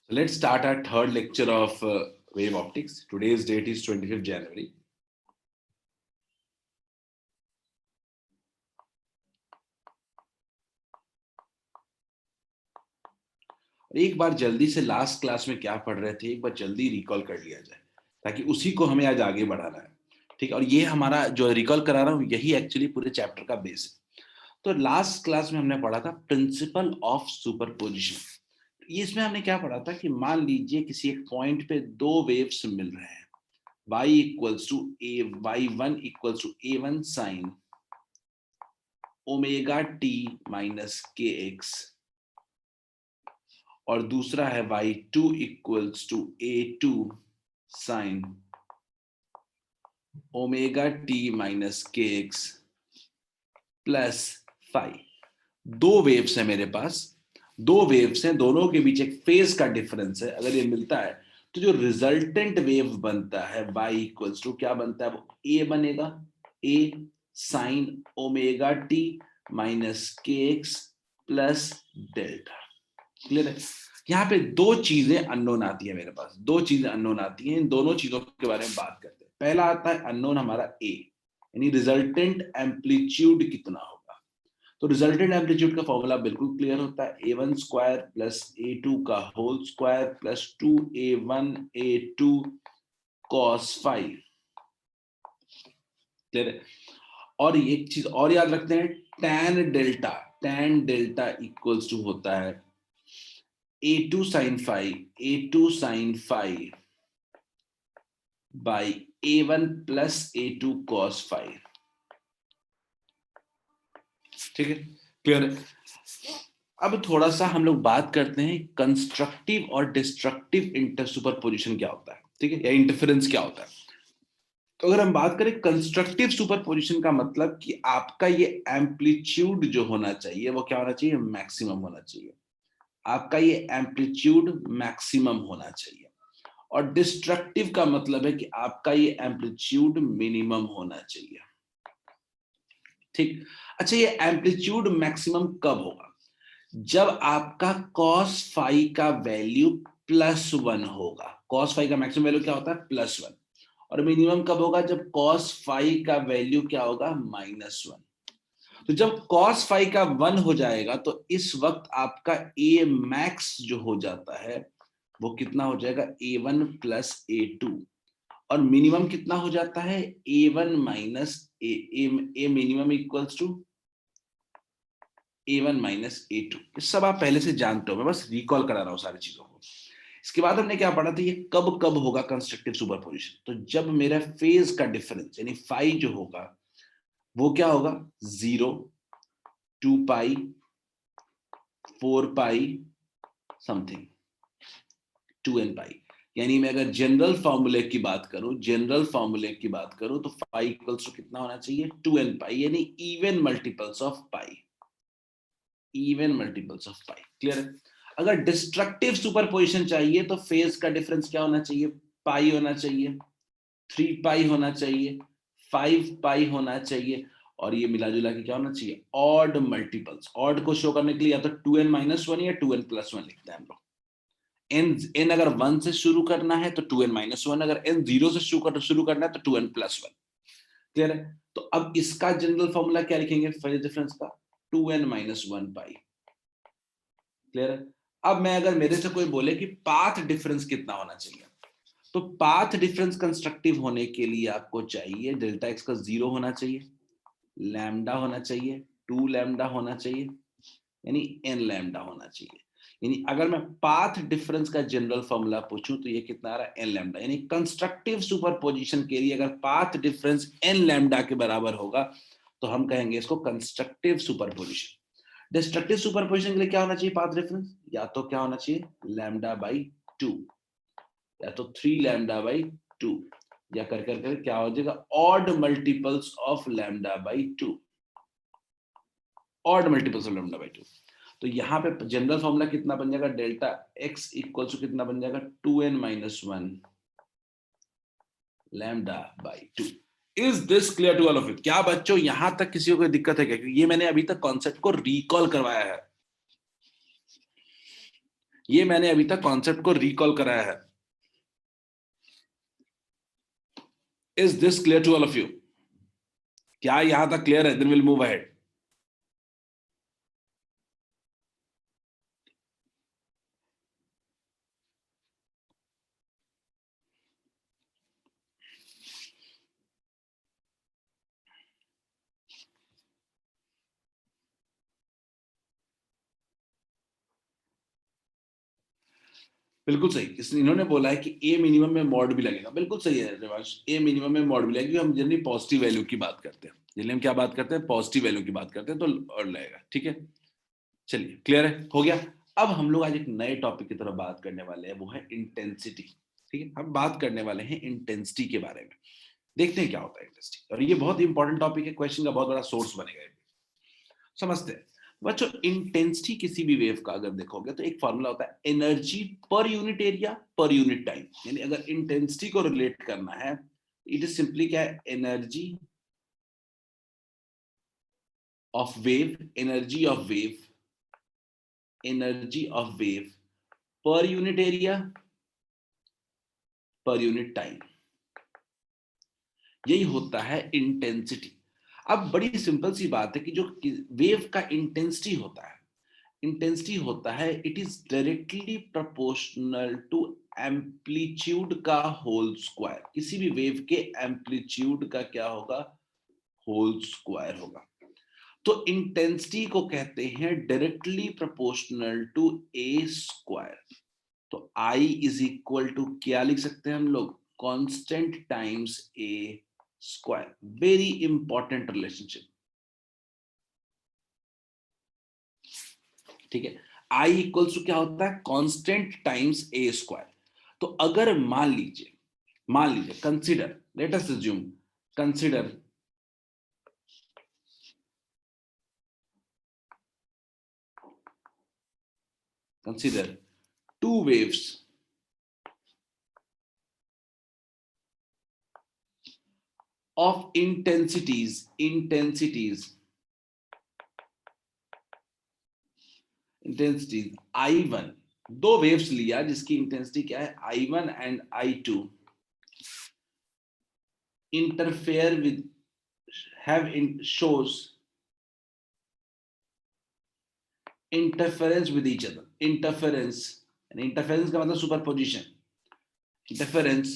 So let's start our third lecture of wave optics. Today's date is 25th January. एक बार जल्दी से last class में क्या पढ़ रहे थे एक बार जल्दी रिकॉल कर लिया जाए ताकि उसी को हमें आज आगे बढ़ाना है। ठीक है, और ये हमारा जो रिकॉल करा रहा हूँ यही एक्चुअली पूरे चैप्टर का बेस है। तो लास्ट क्लास में हमने पढ़ा था प्रिंसिपल ऑफ सुपरपोजिशन। ये इसमें हमने क्या पढ़ा था कि मान लीजिए किसी एक पॉइंट पे दो वेव्स मिल रहे हैं, y equals to a y1 equals to a1 sine omega t minus kx और दूसरा है y2 equals to a2 sine omega t minus kx plus phi. दो वेव्स है मेरे पास, दो वेव्स हैं, दोनों के बीच एक फेज का डिफरेंस है। अगर ये मिलता है तो जो रिजल्टेंट वेव बनता है y इक्वल्स टू क्या बनता है, वो a बनेगा, a sign omega t minus kx plus delta. Clear है? यहाँ पे दो चीजें अननोन आती है मेरे पास, दो चीजें अननोन आती हैं। इन दोनों चीजों के बारे में बात करते हैं। पहला आता है अननोन हमारा a, यानी रिजल्टेंट एम्पलीट्यूड कितना होगा। तो रिजल्टेंट एम्पलीट्यूड का फॉर्मूला बिल्कुल क्लियर होता है, a1 स्क्वायर प्लस a2 का whole square plus 2a1 a2 cos 5। Clear है? और एक चीज और याद रखते हैं, tan डेल्टा इक्वल्स टू होता है a2 sin phi by a1 plus a2 cos phi। ठीक है, क्लियर है? अब थोड़ा सा हम लोग बात करते हैं कंस्ट्रक्टिव और डिस्ट्रक्टिव इंटर सुपरपोजिशन क्या होता है, ठीक है, या इंटरफेरेंस क्या होता है। तो अगर हम बात करें कंस्ट्रक्टिव सुपरपोजिशन का मतलब कि आपका ये एम्पलीट्यूड जो होना चाहिए वो क्या होना चाहिए, मैक्सिमम होना चाहिए। आपका ये एम्पलीट्यूड मैक्सिमम होना चाहिए। और डिस्ट्रक्टिव का मतलब है कि आपका ये एम्पलीट्यूड मिनिमम होना चाहिए। ठीक, अच्छा, ये एम्पलीट्यूड मैक्सिमम कब होगा? जब आपका cos फाई का वैल्यू +1 होगा। cos फाई का मैक्सिमम वैल्यू क्या होता है, +1। और मिनिमम कब होगा, जब cos फाई का वैल्यू क्या होगा, -1। तो जब cos फाई का 1 हो जाएगा तो इस वक्त आपका a मैक्स जो हो जाता है वो कितना हो जाएगा, a1 प्लस a2। और मिनिमम कितना हो जाता है, a1 minus a minimum equals to a1 minus a2। सब आप पहले से जानते हो, मैं बस रिकॉल करा रहा हूं सारी चीजों को। इसके बाद हमने क्या पढ़ा था, ये कब कब होगा कंस्ट्रक्टिव सुपरपोजिशन। तो जब मेरा फेज का डिफरेंस यानी फाई जो होगा वो क्या होगा, 0, 2 पाई, 4 पाई समथिंग, 2n पाई। यानी मैं अगर जनरल फॉर्मूले की बात करूं तो फाई इक्वल्स टू कितना होना चाहिए, 2n पाई, यानी even multiples of pi. Clear है? अगर डिस्ट्रक्टिव सुपरपोजिशन चाहिए तो फेज का डिफरेंस क्या होना चाहिए, पाई होना चाहिए, 3 पाई होना चाहिए, 5 पाई होना चाहिए, और ये मिला जुला के क्या होना चाहिए, ऑड मल्टीपल्स। ऑड को शो करने के लिए या तो 2n माइनस 1 या 2n प्लस 1 लिखते हैं हम लोग। n अगर 1 से शुरू करना है तो 2n माइनस 1, अगर n 0 से शुरू करना है तो 2n प्लस 1। क्लियर है? तो अब इसका जनरल फॉर्मूला क्या लिखेंगे फेज डिफरेंस का, 2n माइनस 1 पाई। क्लियर है? अब मैं अगर मेरे से कोई बोले कि पाथ डिफरेंस कितना होना चाहिए, तो पाथ डिफरेंस कंस्ट्रक्टिव होने के लिए आपको चाहिए डेल्टा एक्स का 0 होना चाहिए, लैम्डा होना चाहिए, 2 लैम्डा होना चाहिए, यानी n लैम्डा होना चाहिए। यानी अगर मैं पाथ डिफरेंस का जनरल फॉर्मूला पूछूं तो ये कितना आ रहा है, n लैम्डा। यानी कंस्ट्रक्टिव सुपरपोजिशन के लिए अगर पाथ डिफरेंस n लैम्डा के बराबर होगा तो हम कहेंगे इसको कंस्ट्रक्टिव सुपरपोजिशन। डिस्ट्रक्टिव सुपरपोजिशन के लिए क्या होना चाहिए पाथ डिफरेंस, या तो क्या होना चाहिए, लैम्डा बाई 2, या तो 3 लैम्डा बाई 2, या कर क्या हो जाएगा, odd multiples of lambda by 2, odd multiples of lambda by 2। तो यहाँ पे जनरल फॉर्मूला कितना बन जाएगा, डेल्टा एक्स इक्वल्स टू कितना बन जाएगा, 2n minus 1 lambda by 2। Is this clear to all of you? क्या बच्चों यहां तक किसी को कोई दिक्कत है क्या? क्योंकि ये मैंने अभी तक कॉन्सेप्ट को रिकॉल करवाया है। ये मैंने अभी तक कॉन्सेप्ट को रिकॉल कराया है. Is this clear to all of you? क्या यहां तक क्लियर है? Then will move ahead. बिल्कुल सही. इन्होंने बोला है कि ए मिनिमम में मॉड भी लगेगा. बिल्कुल सही है रिवांश, ए मिनिमम में मॉड भी लगेगा. हम जनरली पॉजिटिव वैल्यू की बात करते हैं. जनरली हम क्या बात करते हैं? पॉजिटिव वैल्यू की बात करते हैं, तो और लगेगा. ठीक है, चलिए क्लियर है, हो गया. अब हम लोग आज एक नए टॉपिक की तरफ बात करने वाले हैं, वो है इंटेंसिटी. ठीक है, हम बात करने वाले हैं इंटेंसिटी के बारे में. देखते हैं क्या होता है इंटेंसिटी. और ये बहुत इंपॉर्टेंट टॉपिक है, क्वेश्चन का बहुत बड़ा सोर्स बनेगा. समझते हैं बच्चों. इंटेंसिटी किसी भी वेव का अगर देखोगे तो एक फॉर्मूला होता है energy per unit area per unit time. यानी अगर इंटेंसिटी को रिलेट करना है, इट इज सिंपली क्या है? Energy of wave, energy of wave, energy of wave per unit area per unit time. यही होता है इंटेंसिटी. अब बड़ी सिंपल सी बात है कि जो वेव का इंटेंसिटी होता है, इंटेंसिटी होता है, it is directly proportional to amplitude का होल स्क्वायर. किसी भी वेव के एम्पलीट्यूड का क्या होगा? होल स्क्वायर होगा. तो इंटेंसिटी को कहते हैं directly proportional to A square. तो आई इज इक्वल टू क्या लिख सकते हैं हम लोग? कांस्टेंट टाइम्स ए स्क्वायर. Very important relationship. ठीक है, आई इक्वल्स टू क्या होता है? कांस्टेंट टाइम्स ए स्क्वायर. तो अगर मान लीजिए consider, let us assume, consider two waves of intensities I1. दो वेव्स लिया जिसकी इंटेंसिटी क्या है? I1 and I2 interfere with shows interference with each other. Interference का मतलब superposition. Interference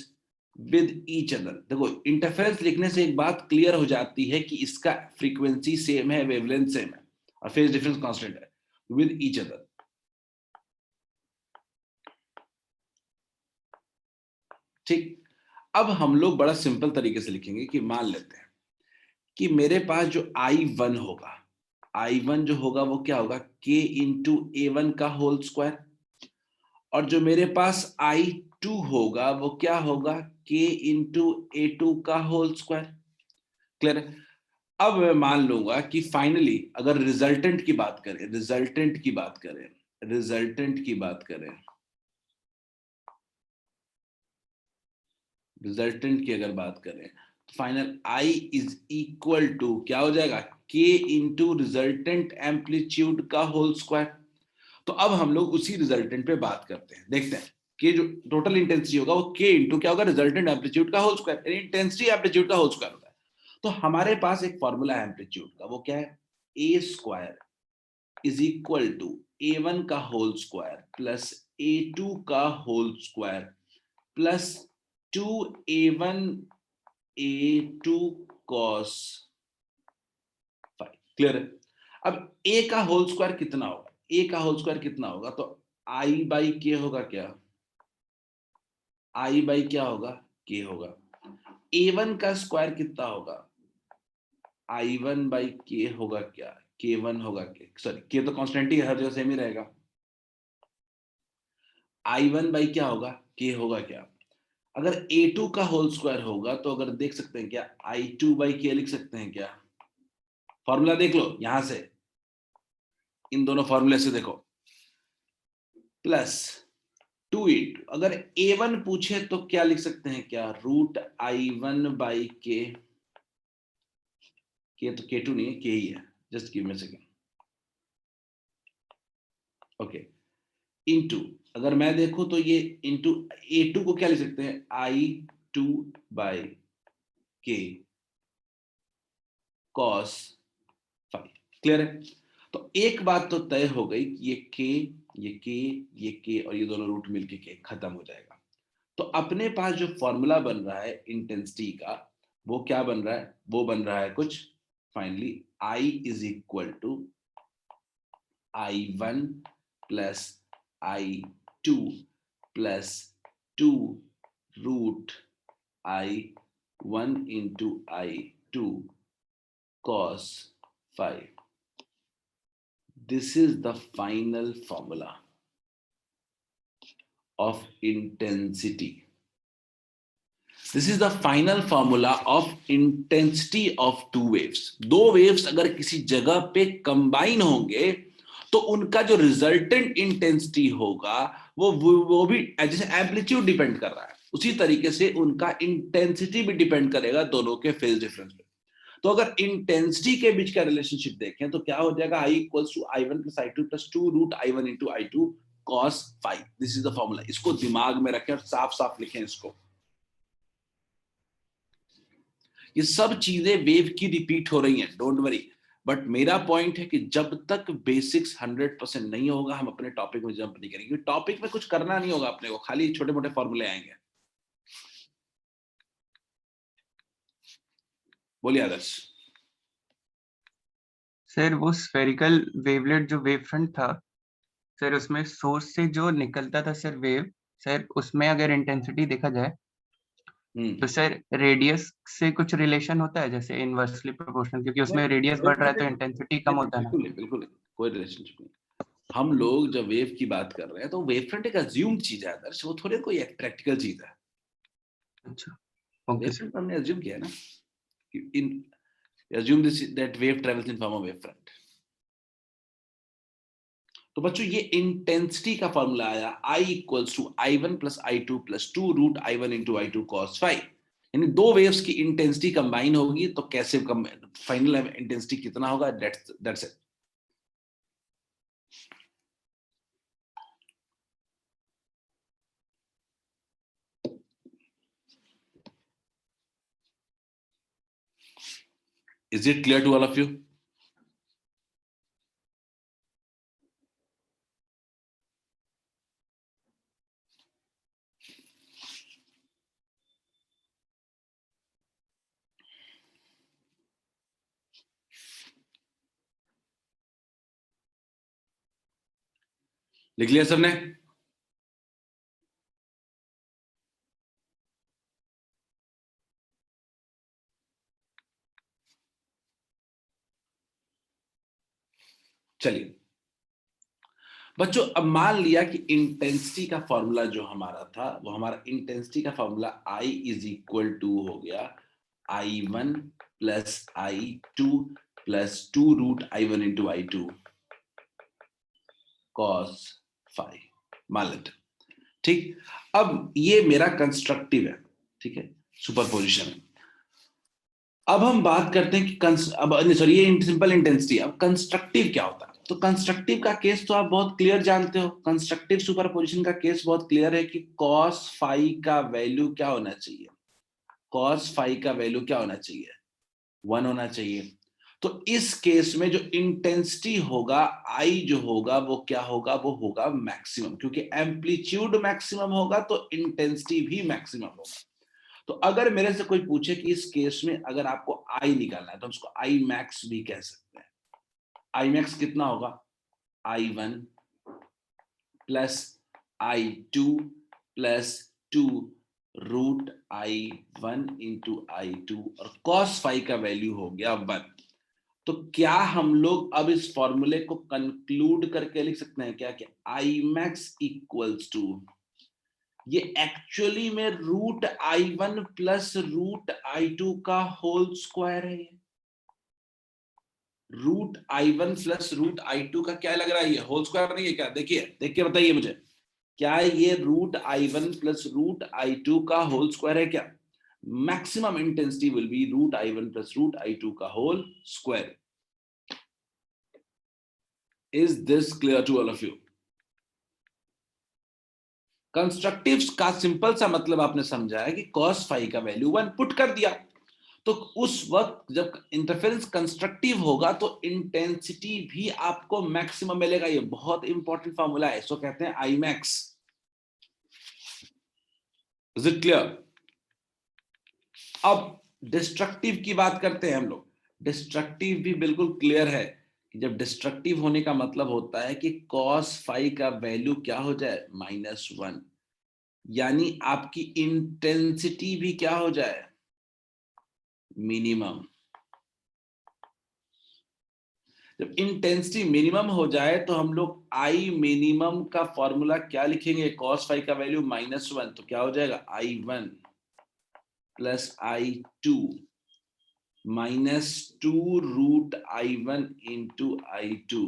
with each other. देखो, इंटरफेरेंस लिखने से एक बात क्लियर हो जाती है कि इसका फ्रीक्वेंसी सेम है, वेवलेंथ सेम है और फेज डिफरेंस कांस्टेंट है. With each other. ठीक. अब हम लोग बड़ा सिंपल तरीके से लिखेंगे कि मान लेते हैं कि मेरे पास जो I1 होगा, I1 जो होगा वो क्या होगा? K इंटू A1 का होल स्क्वायर. और जो मेरे पास I2 होगा वो क्या होगा? K इंटू A2 का होल स्क्वायर. क्लियर है? अब मैं मान लूंगा कि फाइनली अगर रिजल्टेंट की बात करें, रिजल्टेंट की अगर बात करें तो final I is equal to क्या हो जाएगा? K इंटू रिजल्टेंट एम्पलीट्यूड का होल स्क्वायर. तो अब हम लोग उसी रिजल्टेंट पे बात करते हैं. देखते हैं कि जो टोटल इंटेंसिटी होगा वो K इंटू क्या होगा? रिजल्टेंट एम्पलीट्यूड का होल स्क्वायर. इंटेंसिटी एम्पलीट्यूड का होल स्क्वायर होता है. तो हमारे पास एक फॉर्मूला है एम्पलीट्यूड का, वो क्या है? A square is equal to A1 का होल स्क्वायर प्लस A2 का whole square plus 2A1 A2 cos 5. Clear है? अब A का होल स्क्वायर कितना होगा? A का होल स्क्वायर कितना होगा? तो I बाई K होगा क्या? I बाई क्या होगा? K होगा. A1 का स्क्वायर कितना होगा? I1 बाई K होगा क्या? K1 होगा क्या? सॉरी, K तो कांस्टेंट ही है, हर जगह सेम ही रहेगा. I1 बाई क्या होगा? K होगा क्या? अगर A2 का होल स्क्वायर होगा तो अगर देख सकते हैं क्या? I2 बाई K लिख सकते हैं क्या? फॉर्मूला देख लो यहां से, इन दोनों फॉर्मूले से देखो. प्लस 2 अगर A1 पूछे तो क्या लिख सकते हैं क्या? Root I1 by K. K तो K2 नहीं है, K ही है. Just give me a second. Okay. Into अगर मैं देखूं तो ये इंटू A2 को क्या लिख सकते हैं, I2 bye K cos 5। Clear है? तो एक बात तो तय हो गई कि ये K, ये K, ये K और ये दोनों रूट मिलके K खत्म हो जाएगा। तो अपने पास जो फॉर्मूला बन रहा है इंटेंसिटी का, वो क्या बन रहा है, वो बन रहा है कुछ finally I is equal to I1 plus I2 plus 2 root I1 into I2 cos 5। This is the final formula of intensity. This is the final formula of intensity of two waves. दो waves अगर किसी जगह पे combine होंगे तो उनका जो resultant intensity होगा वो भी जैसे एम्पलीट्यूड डिपेंड कर रहा है, उसी तरीके से उनका इंटेंसिटी भी डिपेंड करेगा दोनों के फेज डिफरेंस पे। तो अगर इंटेंसिटी के बीच का रिलेशनशिप देखें तो क्या हो जाएगा, I equals to I1 plus I2 plus 2 root I1 into I2 cos 5। This is the formula. इसको दिमाग में रखें और साफ साफ लिखें इसको। ये सब चीजें वेव की रिपीट हो रही हैं, डोंट वरी। बट मेरा पॉइंट है कि जब तक बेसिक्स 100% नहीं होगा हम अपने टॉपिक में जंप नहीं करेंगे। टॉपिक में कुछ करना नहीं होगा अपने को, खाली छोटे मोटे फॉर्मूले आएंगे। बोलिए आदर्श। सर वो स्फेरिकल वेवलेट जो वेव फ्रंट था सर, उसमें सोर्स से जो निकलता था सर वेव, सर उसमें अगर इंटेंसिटी देखा जाए तो सर रेडियस से कुछ रिलेशन होता है, जैसे इनवर्सली प्रोपोर्शनल, क्योंकि उसमें रेडियस बढ़ रहा है तो इंटेंसिटी कम होता है ना। बिल्कुल बिल्कुल कोई रिलेशनशिप नहीं। हम लोग जब वेव की बात कर रहे हैं तो वेव फ्रंट एक अज्यूम चीज है आदर्श, वो थोड़े कोई एक प्रैक्टिकल चीज है। अच्छा, ओके वेव सर। फ्रंट हमने अज्यूम किया है ना, इन assume this that wave travels in form of wave front। तो बच्चों ये इंटेंसिटी का फॉर्मूला आया I equals to I1 plus I2 plus 2 root I1 into I2 cos 5। यानी दो वेव्स की इंटेंसिटी कंबाइन होगी तो कैसे फाइनल इंटेंसिटी कितना होगा, that's it. Is it clear to all of you? लिख लिया सबने? चलिए बच्चों, अब मान लिया कि इंटेंसिटी का फॉर्मूला जो हमारा था वो हमारा इंटेंसिटी का formula I is equal to हो गया I1 plus I2 plus 2 root I1 into I2 cos 5 मान लेते। ठीक, अब ये मेरा कंस्ट्रक्टिव है, ठीक है, सुपरपोजिशन है। अब हम बात करते हैं कि अब सॉरी ये सिंपल इंटेंसिटी। अब कंस्ट्रक्टिव क्या होता है? तो कंस्ट्रक्टिव का केस तो आप बहुत क्लियर जानते हो। कंस्ट्रक्टिव सुपरपोजिशन का केस बहुत क्लियर है कि cos phi का वैल्यू क्या होना चाहिए, cos phi का वैल्यू क्या होना चाहिए, 1 होना चाहिए। तो इस केस में जो इंटेंसिटी होगा I जो होगा वो क्या होगा, वो होगा मैक्सिमम, क्योंकि एम्पलीट्यूड मैक्सिमम होगा तो इंटेंसिटी भी मैक्सिमम होगा। तो अगर मेरे से कोई पूछे कि इस केस में अगर आपको I निकालना है तो हम उसको I max भी कह सकते हैं। I max कितना होगा, I1 plus I2 plus 2 root I1 into I2 और cos phi का वैल्यू हो गया 1। तो क्या हम लोग अब इस फॉर्मूले को कंक्लूड करके लिख सकते हैं क्या कि I max इक्वल्स टू, ये एक्चुअली में root I1 plus root I2 का होल स्क्वायर है। Root I1 plus root I2 का क्या लग रहा है, ये होल स्क्वायर नहीं है क्या? देखिए देख के बताइए मुझे, क्या ये root I1 plus root I2 का होल स्क्वायर है क्या? Maximum intensity will be root I1 plus root I2 का whole square. Is this clear to all of you? Constructive का सिंपल सा मतलब आपने समझा है कि cos फाई का वैल्यू 1 पुट कर दिया, तो उस वक्त जब इंटरफेरेंस कंस्ट्रक्टिव होगा तो इंटेंसिटी भी आपको मैक्सिमम मिलेगा। ये बहुत इंपॉर्टेंट फॉर्मूला है, इसको कहते हैं I max. Is it clear? अब डिस्ट्रक्टिव की बात करते हैं हम लोग। डिस्ट्रक्टिव भी बिल्कुल क्लियर है कि जब डिस्ट्रक्टिव होने का मतलब होता है कि cos फाई का वैल्यू क्या हो जाए, -1, यानी आपकी इंटेंसिटी भी क्या हो जाए, मिनिमम। जब इंटेंसिटी मिनिमम हो जाए तो हम लोग आई मिनिमम का फॉर्मूला क्या लिखेंगे, cos फाई का वैल्यू -1, तो क्या हो जाएगा, I1 plus I2 -2 root I1 into I2।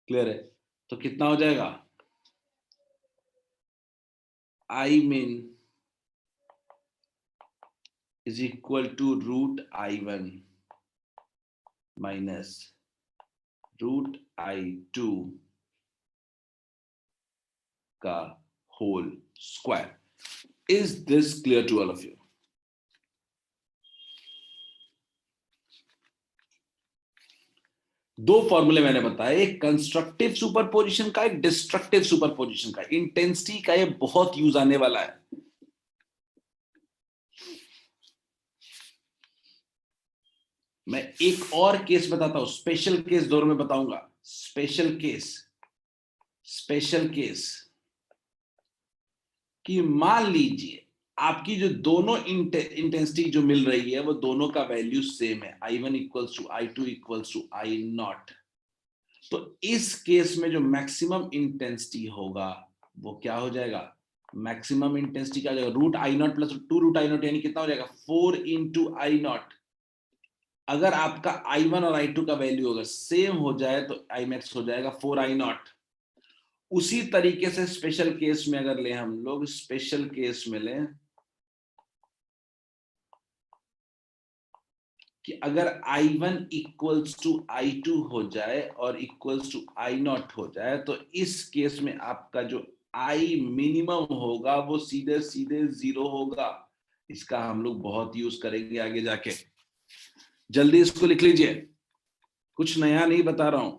Clear है? तो कितना हो जाएगा, I min is equal to root I1 minus root I2 का whole square. Is this clear to all of you? दो फॉर्मूले मैंने बताए, एक कंस्ट्रक्टिव सुपरपोजिशन का, एक डिस्ट्रक्टिव सुपरपोजिशन का। इंटेंसिटी का ये बहुत यूज आने वाला है। मैं एक और केस बताता हूं, स्पेशल केस दोनों में बताऊंगा। स्पेशल केस कि मान लीजिए आपकी जो दोनों इंटेंसिटी जो मिल रही है वो दोनों का वैल्यू सेम है, I1 equals to I2 equals to I0। तो इस केस में जो मैक्सिमम इंटेंसिटी होगा वो क्या हो जाएगा, मैक्सिमम इंटेंसिटी क्या हो जाएगा, root I0 plus 2 root I0, यानी कितना हो जाएगा, 4 इंटू I0। अगर आपका I1 और I2 का वैल्यू अगर सेम हो जाए तो I max हो जाएगा 4 I0। उसी तरीके से स्पेशल केस में अगर ले हम लोग, स्पेशल केस में लें कि अगर I1 इक्वल्स टू I2 हो जाए और इक्वल्स टू I0 हो जाए, तो इस केस में आपका जो I मिनिमम होगा वो सीधे सीधे 0 होगा। इसका हम लोग बहुत यूज करेंगे आगे जाके। जल्दी इसको लिख लीजिए, कुछ नया नहीं बता रहा हूं।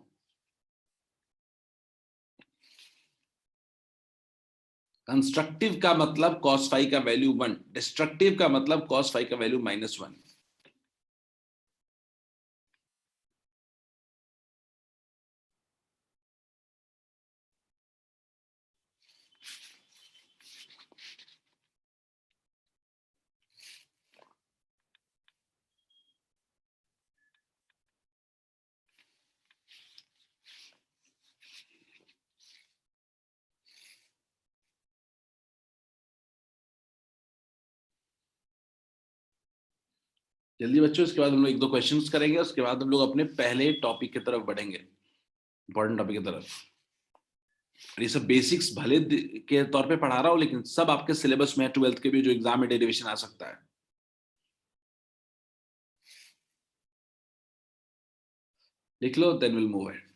कंस्ट्रक्टिव का मतलब cos फाई का वैल्यू 1, डिस्ट्रक्टिव का मतलब cos फाई का वैल्यू -1। जल्दी बच्चों, इसके बाद हम लोग एक दो क्वेश्चंस करेंगे, उसके बाद हम लोग अपने पहले टॉपिक की तरफ बढ़ेंगे, इंपॉर्टेंट टॉपिक की तरफ। ये सब बेसिक्स भले के तौर पे पढ़ा रहा हूं, लेकिन सब आपके सिलेबस में है, 12th के भी जो एग्जाम में डेरिवेशन आ सकता है। लिख लो, देन विल मूव अहेड।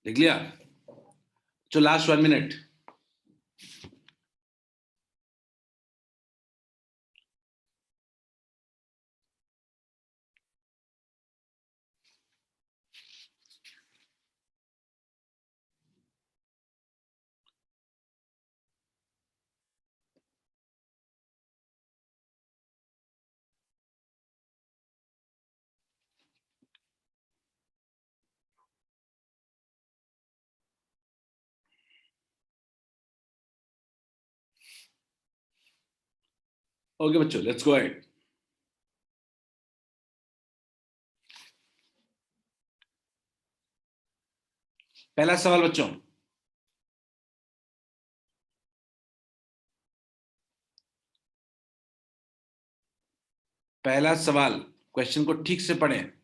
लिख लिया? जो लास्ट 1 मिनट। ओके बच्चों, लेट्स गो अहेड। पहला सवाल बच्चों, पहला सवाल, क्वेश्चन को ठीक से पढ़ें।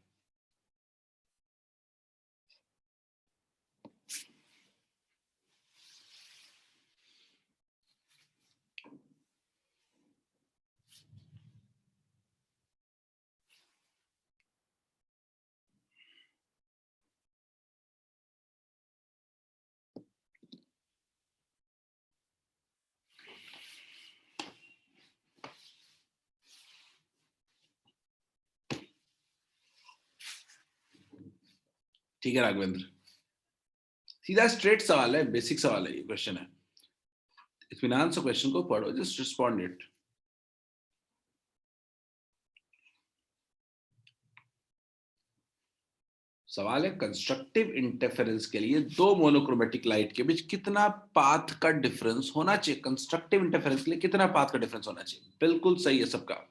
ठीक है राघवेंद्र, सीधा स्ट्रेट सवाल है, बेसिक सवाल है, ये क्वेश्चन है। इत्मीनान से क्वेश्चन को पढ़ो, जस्ट रिस्पॉन्ड इट। सवाल है कंस्ट्रक्टिव इंटरफेरेंस के लिए दो मोनोक्रोमेटिक लाइट के बीच कितना पाथ का डिफरेंस होना चाहिए। कंस्ट्रक्टिव इंटरफेरेंस के लिए कितना पाथ का डिफरेंस होना चाहिए। बिल्कुल सही है सबका।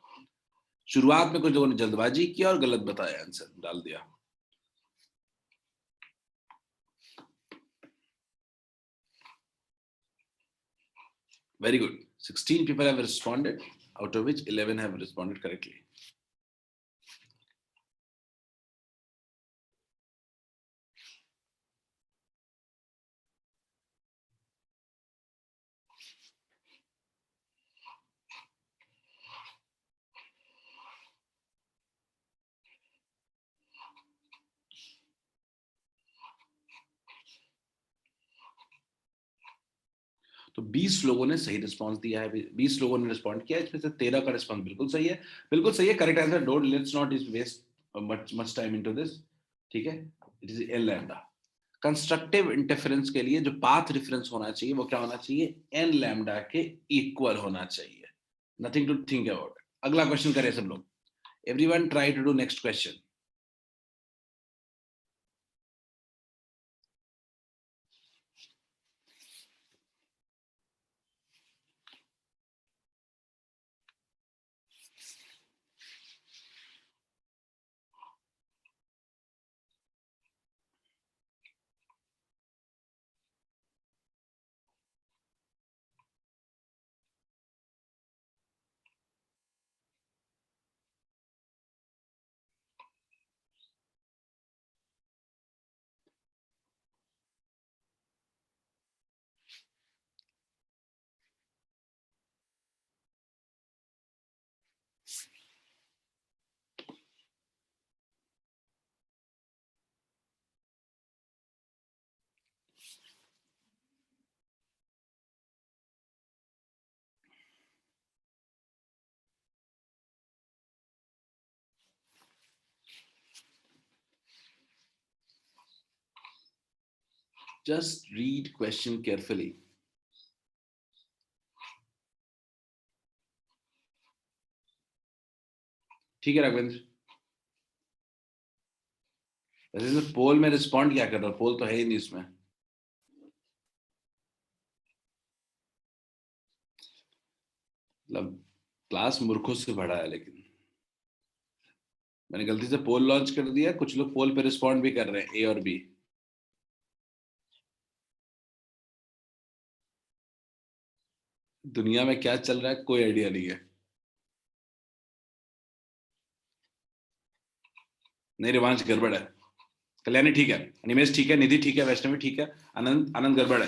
शुरुआत में कुछ लोगों ने जल्दबाजी किया और गलत बताया, आंसर डाल दिया। Very good. 16 people have responded, out of which 11 have responded correctly. तो 20 लोगों ने सही रिस्पांस दिया है, 20 लोगों ने रिस्पॉन्ड किया, इसमें से 13 का रिस्पांस बिल्कुल सही है। बिल्कुल सही है, correct answer. Don't let's not is waste much time into this. ठीक है, it is n lambda. Constructive interference के लिए जो पाथ डिफरेंस होना चाहिए वो क्या होना चाहिए, एन लैम्डा के इक्वल होना चाहिए। Nothing to think about. अगला क्वेश्चन करें सब लोग। Everyone try to do next question. Just read question carefully. ठीक है राघवेंद्र। वैसे तो पोल में रिस्पॉन्ड क्या कर रहा हूँ, पोल तो है ही नहीं इसमें। मतलब क्लास मूर्खों से भरा है, लेकिन मैंने गलती से पोल लॉन्च कर दिया। कुछ लोग पोल पे रिस्पॉन्ड भी कर रहे हैं, ए और बी। दुनिया में क्या चल रहा है कोई आइडिया नहीं है। नहीं, रिवांश गड़बड़ है। कल्याणी ठीक है, निमेश ठीक है, निधि ठीक है, वैष्णवी ठीक है, आनंद आनंद गड़बड़ है।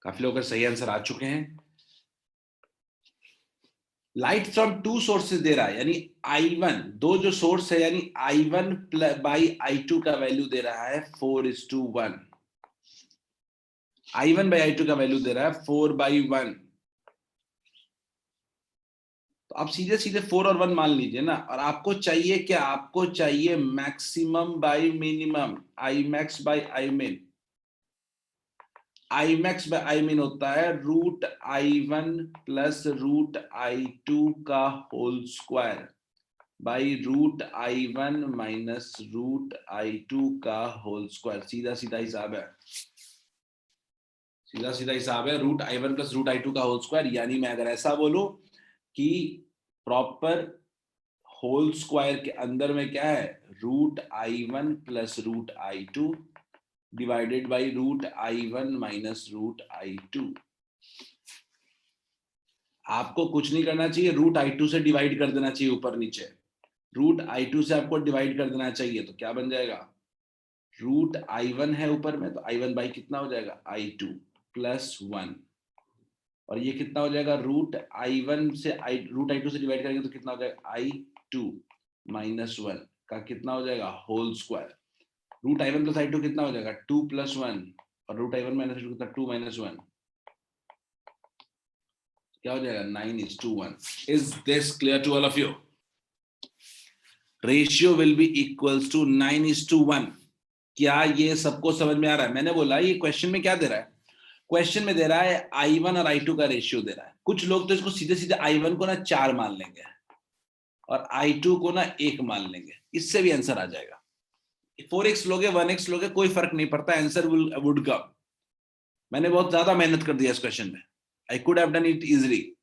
काफी लोग का सही आंसर आ चुके हैं। लाइट फ्रॉम टू सोर्सेज दे रहा है, यानी I1, दो जो सोर्स है, यानी I1 बाई I2 का वैल्यू दे रहा है 4:1। I1 बाई I2 का वैल्यू दे रहा है 4/1। तो आप सीधे सीधे 4 और 1 मान लीजिए ना। और आपको चाहिए क्या, आपको चाहिए maximum by minimum, I max by I min. I max by I मिन होता है √I1 प्लस √I2 का whole square by √I1 minus √I2 का होल स्क्वायर। सीधा सीधा हिसाब है, सीधा सीधा हिसाब है। √I1 प्लस √I2 का होल स्क्वायर। यानी मैं अगर ऐसा बोलूं कि प्रॉपर होल स्क्वायर के अंदर में क्या है, root I1 plus root I2 divided by root I1 minus root I2। आपको कुछ नहीं करना चाहिए, रूट I2 से डिवाइड कर देना चाहिए ऊपर नीचे, रूट I2 से आपको डिवाइड कर देना चाहिए, तो क्या बन जाएगा, रूट I1 है ऊपर में, तो I1 बाई कितना हो जाएगा, I2 प्लस 1, और ये कितना हो जाएगा, रूट I1 से रूट I2 से डिवाइड करेंगे तो कितना हो जाएगा, I2 माइनस 1 का कितना हो जाएगा, whole square, root I1 plus I2 कितना हो जाएगा, 2 प्लस 1, और रूट I1 माइनस I2 कितना, 2 माइनस 1, क्या हो जाएगा, 9:1। Is this clear to all of you? Ratio will be equals to 9:1। क्या ये सबको समझ में आ रहा है? मैंने बोला ये क्वेश्चन में क्या दे रहा है, क्वेश्चन में दे रहा है I1 और I2 का रेशियो दे रहा है। कुछ लोग तो इसको सीधे सीधे I1 को ना 4 मान लेंगे और I2 को ना 1 मान लेंगे, इससे भी आंसर आ जाएगा। 4x लोगे 1x लोगे कोई फर्क नहीं पड़ता, आंसर वुड कम। मैंने बहुत ज्यादा मेहनत कर दिया इस क्वेश्चन में, I could have done it easily.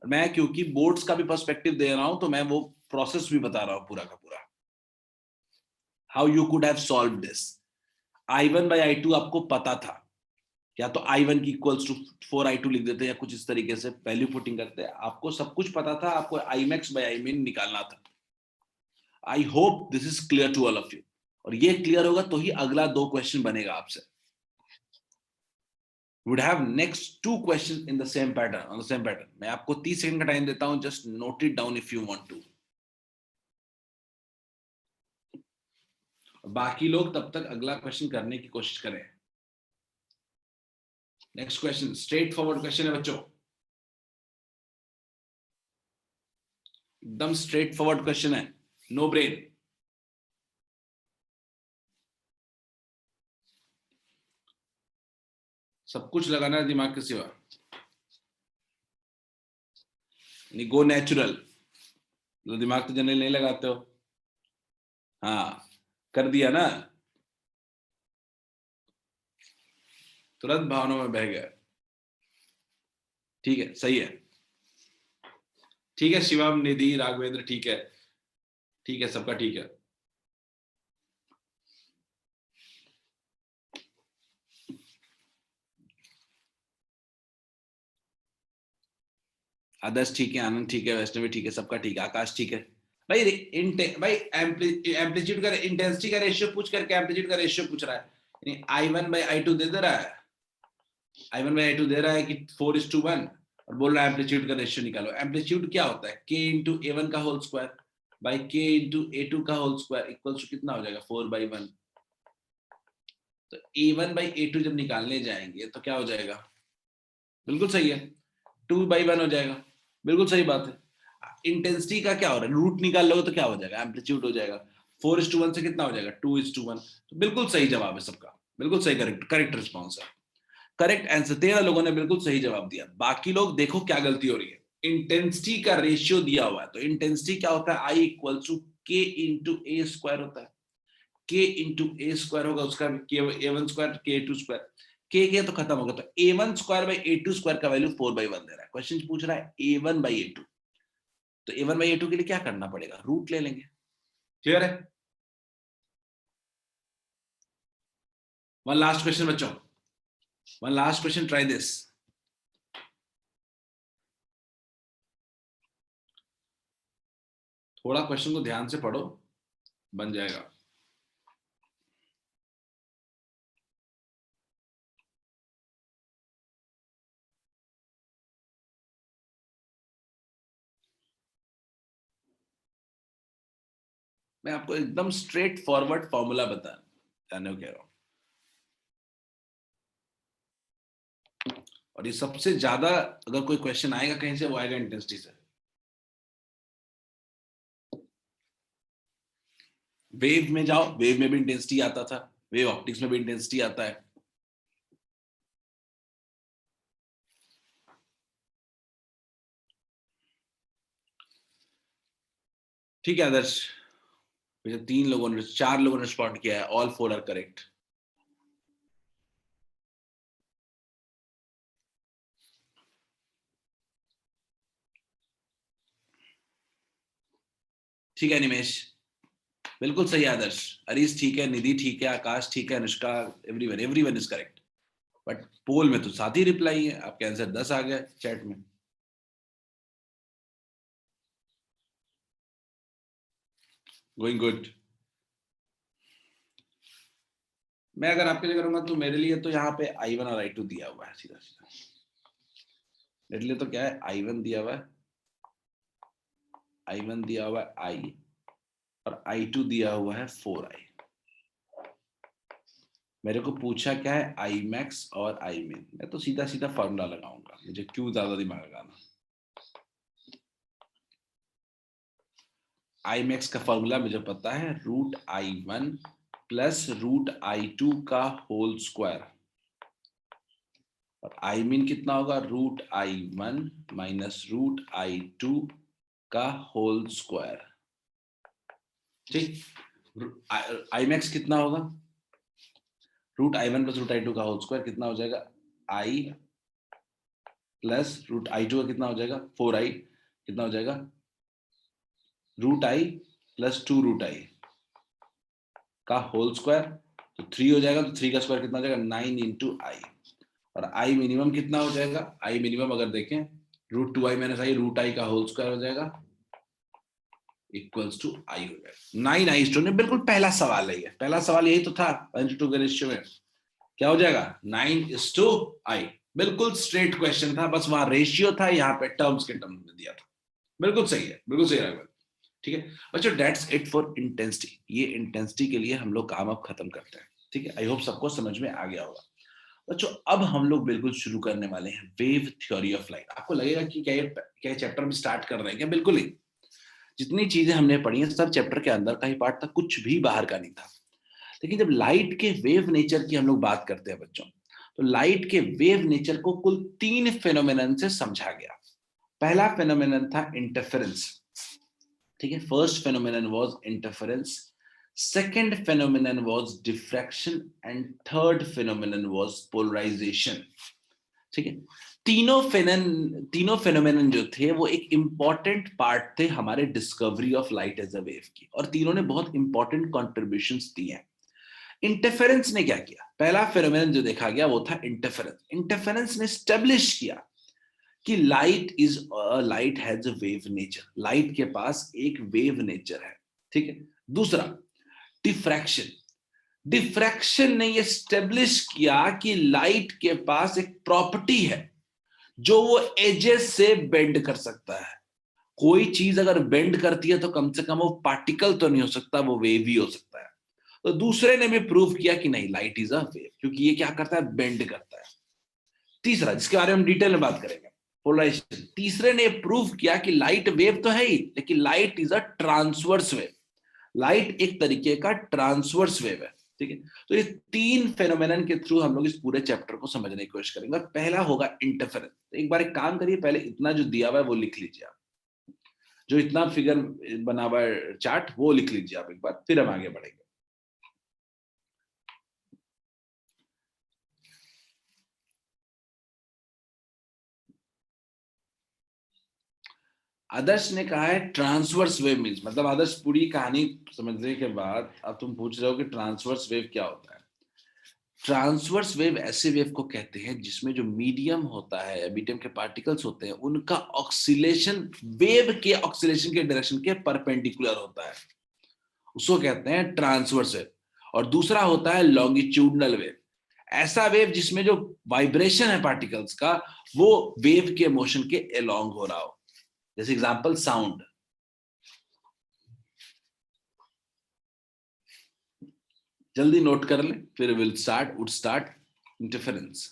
मैं क्योंकि बोर्ड्स का भी पर्सपेक्टिव दे रहा हूं तो मैं वो प्रोसेस भी बता रहा हूं पूरा का पूरा, how you could have solve this. I1 by I2 आपको पता था, या तो I1 की इक्वल्स टू 4I2 लिख देते या कुछ इस तरीके से वैल्यू पुटिंग करते, आपको सब कुछ पता था, आपको Imax बाई Imin निकालना था। I hope this is clear to all of you, और ये क्लियर होगा तो ही अगला 2 क्वेश्चन बनेगा आपसे। would have next 2 questions in the same pattern, on the same pattern। मैं आपको 30 सेकंड का टाइम देता हूं, just note it down if you want to। बाकी लोग तब तक अगला क्वेश्चन करने की कोशिश करें। Next question straight forward question है बच्चों, एकदम स्ट्रेट फॉरवर्ड क्वेश्चन है, नो ब्रेन। सब कुछ लगाना है दिमाग के सिवा, गो नेचुरल। तो दिमाग तो जनरली नहीं लगाते हो, हाँ कर दिया ना, तुरंत भावनाओं में बह गया। ठीक है, सही है, ठीक है शिवम, निधि, राघवेंद्र, ठीक है, ठीक है, सबका ठीक है। आदर्श ठीक है, आनंद ठीक है, वैष्णवी ठीक है, सबका ठीक है, आकाश ठीक है। भाई भाई एम्पलीट्यूड का इंटेंसिटी का रेशियो पूछ करके एम्पलीट्यूड का रेशियो पूछ रहा है, यानी I1 बाई I2 दे रहा है, I1 बाई I2 दे रहा है कि 4:1, और बोल रहा है एम्पलीट्यूड का रेशियो निकालो। एम्पलीट्यूड क्या होता है, K इंटू A1 का whole square by K into A2 का होल स्क्वायर इक्वल टू कितना हो जाएगा, 4/1। तो A1 बाई A2 जब निकालने जाएंगे तो क्या हो जाएगा, बिल्कुल सही है, 2/1 हो जाएगा, बिल्कुल सही बात है। इंटेंसिटी का क्या हो रहा है, रूट निकाल लोगे तो क्या हो जाएगा, एम्पलीट्यूड हो जाएगा, 4:1 से कितना हो जाएगा, 2:1। तो बिल्कुल सही जवाब है सबका, बिल्कुल सही, करेक्ट करेक्ट रिस्पॉन्स है, करेक्ट आंसर। 13 लोगों ने बिल्कुल सही जवाब दिया। बाकी लोग देखो क्या गलती हो रही है, इंटेंसिटी का रेशियो दिया हुआ है, तो इंटेंसिटी क्या होता है, आई इक्वल टू के इंटू ए स्क्वायर होता है, के इंटू ए स्क्वायर होगा, उसका A1 स्क्वायर K2 स्क्वायर, के तो खत्म होगा, तो A1 square by A2 square का वैल्यू 4/1 दे रहा है। क्वेश्चन पूछ रहा है A1 बाई A2, तो A1 बाई A2 के लिए क्या करना पड़ेगा, रूट ले लेंगे। क्लियर है? वन लास्ट क्वेश्चन बच्चों, one last question, try this. थोड़ा क्वेश्चन को ध्यान से पढ़ो, बन जाएगा। मैं आपको एकदम स्ट्रेट फॉरवर्ड फॉर्मूला बताने को कह रहा हूं, और ये सबसे ज्यादा अगर कोई क्वेश्चन आएगा कहीं से, वो आएगा इंटेंसिटी से। वेव में जाओ, वेव में भी इंटेंसिटी आता था, वेव ऑप्टिक्स में भी इंटेंसिटी आता है। ठीक है आदर्श, 4 लोगों ने रिस्पॉन्ड किया है, ऑल 4 आर करेक्ट। ठीक है निमेश, बिल्कुल सही आदर्श, अरीश ठीक है, निधि ठीक है, आकाश ठीक है, Anushka, everyone is correct. But poll में तो 7 ही रिप्लाई है, आपके आंसर 10 आ गए चैट में। Going good. मैं अगर आपके लिए करूंगा तो मेरे लिए तो यहाँ पे I1 और I2 दिया हुआ है सीधा सीधा। मेरे लिए तो क्या है, I1 दिया हुआ है, I1 दिया हुआ है I, और I2 दिया हुआ है 4I। मेरे को पूछा क्या है, I max और I min। मैं तो सीधा सीधा फॉर्मूला लगाऊंगा, मुझे क्यों ज्यादा दिमाग लगाना। I max का फॉर्मूला मुझे पता है, root I1 plus root I2 का होल स्क्वायर, और I min कितना होगा, root I1 minus root I2 का होल स्क्वायर। ठीक, I max कितना होगा, root I1 plus root I2 का होल स्क्वायर, कितना हो जाएगा, I प्लस रूट I2 का कितना हो जाएगा, 4I, कितना हो जाएगा, root I plus 2 root I का होल स्क्वायर, तो 3 हो जाएगा, तो 3 का स्क्वायर कितना हो जाएगा, 9 इंटू आई, और आई मिनिमम कितना हो जाएगा, आई मिनिमम अगर देखें root 2I minus I, root I का होल स्क्वायर हो जाएगा, इक्वल्स टू आई हो जाएगा 9I स्टूडेंट। बिल्कुल पहला सवाल है ये, पहला सवाल यही तो था 1:2 के रेशियो में, क्या हो जाएगा 9:I। बिल्कुल स्ट्रेट क्वेश्चन था, बस वहां रेशियो था, यहाँ पे टर्म्स के टर्म्स में दिया था। बिल्कुल सही है, बिल्कुल सही है। ठीक है बच्चों, दैट्स इट फॉर इंटेंसिटी। ये इंटेंसिटी के लिए हम लोग काम अब खत्म करते हैं। ठीक है, आई होप सबको समझ में आ गया होगा। बच्चों अब हम लोग बिल्कुल शुरू करने वाले हैं वेव थ्योरी ऑफ लाइट। आपको लगेगा कि क्या चैप्टर में स्टार्ट कर रहे हैं क्या, बिल्कुल नहीं। जितनी चीजें हमने पढ़ी हैं सब चैप्टर के अंदर का ही पार्ट था, कुछ भी बाहर का नहीं था। लेकिन जब लाइट के वेव नेचर की हम लोग बात करते हैं बच्चों, तो लाइट के वेव नेचर को कुल 3 फेनोमेनन से समझा गया। पहला फेनोमेनन था इंटरफेरेंस। ठीक है, first phenomenon was interference, second phenomenon was diffraction, and third phenomenon was polarisation. ठीक है, तीनों फेनोमेनन जो थे वो एक इंपॉर्टेंट पार्ट थे हमारे discovery of light as a wave की, और तीनों ने बहुत इंपॉर्टेंट कॉन्ट्रीब्यूशंस दिए हैं। इंटरफेरेंस ने क्या किया, पहला फेनोमेनन जो देखा गया वो था इंटरफेरेंस। इंटरफेरेंस ने स्टेब्लिश किया कि light has a wave nature, light के पास एक वेव नेचर है। ठीक है, दूसरा डिफ्रैक्शन। डिफ्रैक्शन ने ये स्टेब्लिश किया कि लाइट के पास एक प्रॉपर्टी है जो वो एजेस से बेंड कर सकता है। कोई चीज अगर बेंड करती है तो कम से कम वो पार्टिकल तो नहीं हो सकता, वो वेव ही हो सकता है। तो दूसरे ने भी प्रूव किया कि नहीं, लाइट इज अ वेव, क्योंकि ये क्या करता है, बेंड करता है। तीसरा, जिसके बारे में हम डिटेल में बात करेंगे, पोलराइजेशन। तीसरे ने प्रूव किया कि लाइट वेव तो है ही, लेकिन light is a transverse wave. Light एक तरीके का ट्रांसवर्स वेव है। ठीक है, तो ये 3 फेनोमेनन के थ्रू हम लोग इस पूरे चैप्टर को समझने की कोशिश करेंगे। और पहला होगा इंटरफेरेंस। तो एक बार एक काम करिए, पहले इतना जो दिया हुआ है वो लिख लीजिए आप, जो इतना फिगर बना हुआ है चार्ट वो लिख लीजिए आप एक बार, फिर हम आगे बढ़ेंगे। आदर्श ने कहा है ट्रांसवर्स वेव मीन्स, मतलब आदर्श पूरी कहानी समझने के बाद अब तुम पूछ रहे हो कि ट्रांसवर्स वेव क्या होता है। ट्रांसवर्स वेव ऐसे वेव को कहते हैं जिसमें जो मीडियम होता है, मीडियम के पार्टिकल्स होते हैं, उनका ऑक्सीलेशन वेव के ऑक्सीलेशन के डायरेक्शन के परपेंडिकुलर होता है, उसको कहते हैं ट्रांसवर्स वेव। और दूसरा होता है लॉन्गिट्यूडनल वेव, ऐसा वेव जिसमें जो वाइब्रेशन है पार्टिकल्स का वो वेव के मोशन के अलोंग हो रहा हो। जैसे एग्जांपल साउंड। जल्दी नोट कर ले, फिर would start interference.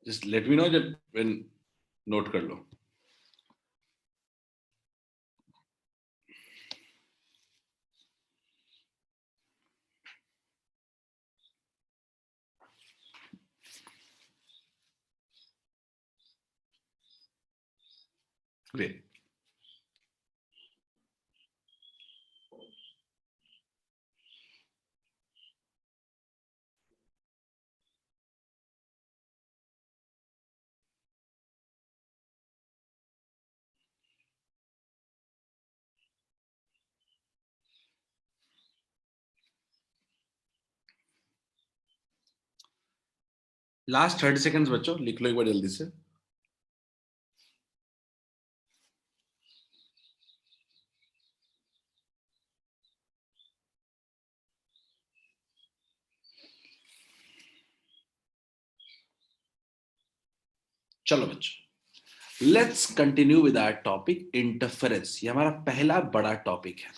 Just let me know जब व्हेन नोट कर लो. Great. लास्ट 30 सेकंड्स बच्चों, लिख लो एक बार जल्दी से. चलो बच्चों, let's continue with our topic interference. ये हमारा पहला बड़ा टॉपिक है.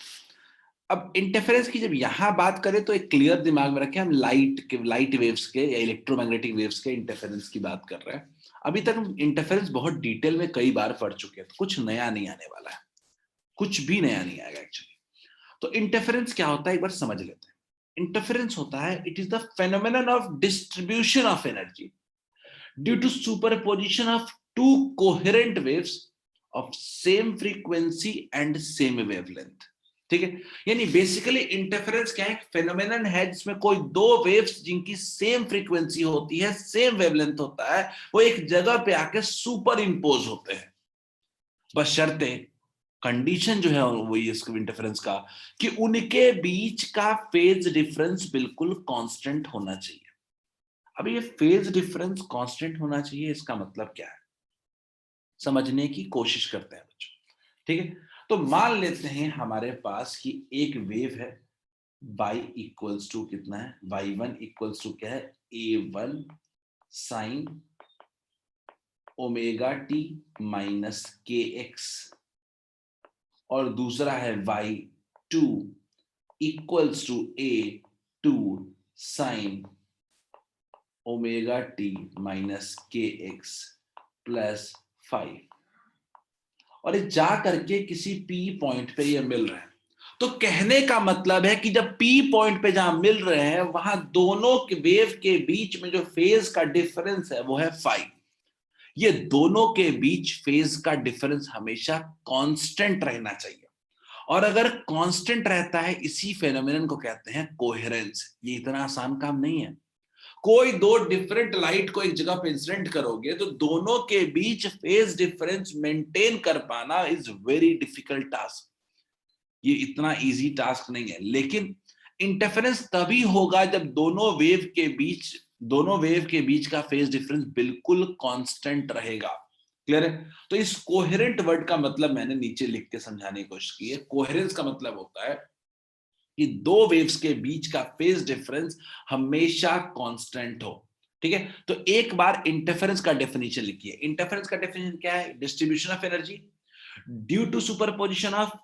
अब इंटरफेरेंस की जब यहां बात करें तो एक क्लियर दिमाग में रखें, हम लाइट वेव्स के या इलेक्ट्रोमैग्नेटिक वेव्स के इंटरफेरेंस की बात कर रहे हैं. अभी तक हम इंटरफेरेंस बहुत डिटेल में कई बार पढ़ चुके हैं, तो कुछ नया नहीं आने वाला है, कुछ भी नया नहीं आएगा एक्चुअली. तो इंटरफेरेंस क्या होता है एक बार समझ लेते हैं. इंटरफेरेंस होता है, it is the phenomenon of distribution of energy due to superposition of two coherent waves of same frequency and same wavelength. ठीक है, यानी बेसिकली इंटरफेरेंस क्या है, फेनोमेनन है जिसमें कोई दो वेव्स जिनकी सेम फ्रीक्वेंसी होती है, सेम वेवलेंथ होता है, वो एक जगह पे आके सुपर इंपोज होते हैं. बशर्ते कंडीशन जो है वो ये इसके इंटरफेरेंस का, कि उनके बीच का फेज डिफरेंस बिल्कुल कांस्टेंट होना चाहिए. अब ये फेज डिफरेंस कांस्टेंट होना चाहिए, इसका मतलब क्या है, समझने की कोशिश करते हैं बच्चों. ठीक है, तो मान लेते हैं हमारे पास कि एक वेव है, y इक्वल्स टू कितना है, y1 इक्वल्स टू क्या है, a1 sine omega t minus k x, और दूसरा है y2 equals to a2 sine omega t minus k x plus 5. और ये जा करके किसी P पॉइंट पे ये मिल रहे हैं. तो कहने का मतलब है कि जब P पॉइंट पे जहां मिल रहे हैं, वहां दोनों के वेव के बीच में जो फेज का डिफरेंस है वो है 5. ये दोनों के बीच फेज का डिफरेंस हमेशा कांस्टेंट रहना चाहिए, और अगर कांस्टेंट रहता है, इसी फेनोमेनन को कहते हैं कोहेरेंस. ये इतना आसान काम नहीं है. कोई दो डिफरेंट लाइट को एक जगह पे इंसिडेंट करोगे तो दोनों के बीच फेज डिफरेंस मेंटेन कर पाना इज वेरी डिफिकल्ट टास्क. ये इतना इजी टास्क नहीं है. लेकिन इंटरफेरेंस तभी होगा जब दोनों वेव के बीच का फेज डिफरेंस बिल्कुल कांस्टेंट रहेगा. क्लियर है? तो इस कोहेरेंट वर्ड का मतलब मैंने नीचे लिख के समझाने की कोशिश की है. कोहेरेंस का मतलब होता है कि दो वेव्स के बीच का फेज डिफरेंस हमेशा कांस्टेंट हो. ठीक है, तो एक बार इंटरफेरेंस का डेफिनेशन लिखिए. इंटरफेरेंस का डेफिनेशन क्या है, distribution of energy due to superposition of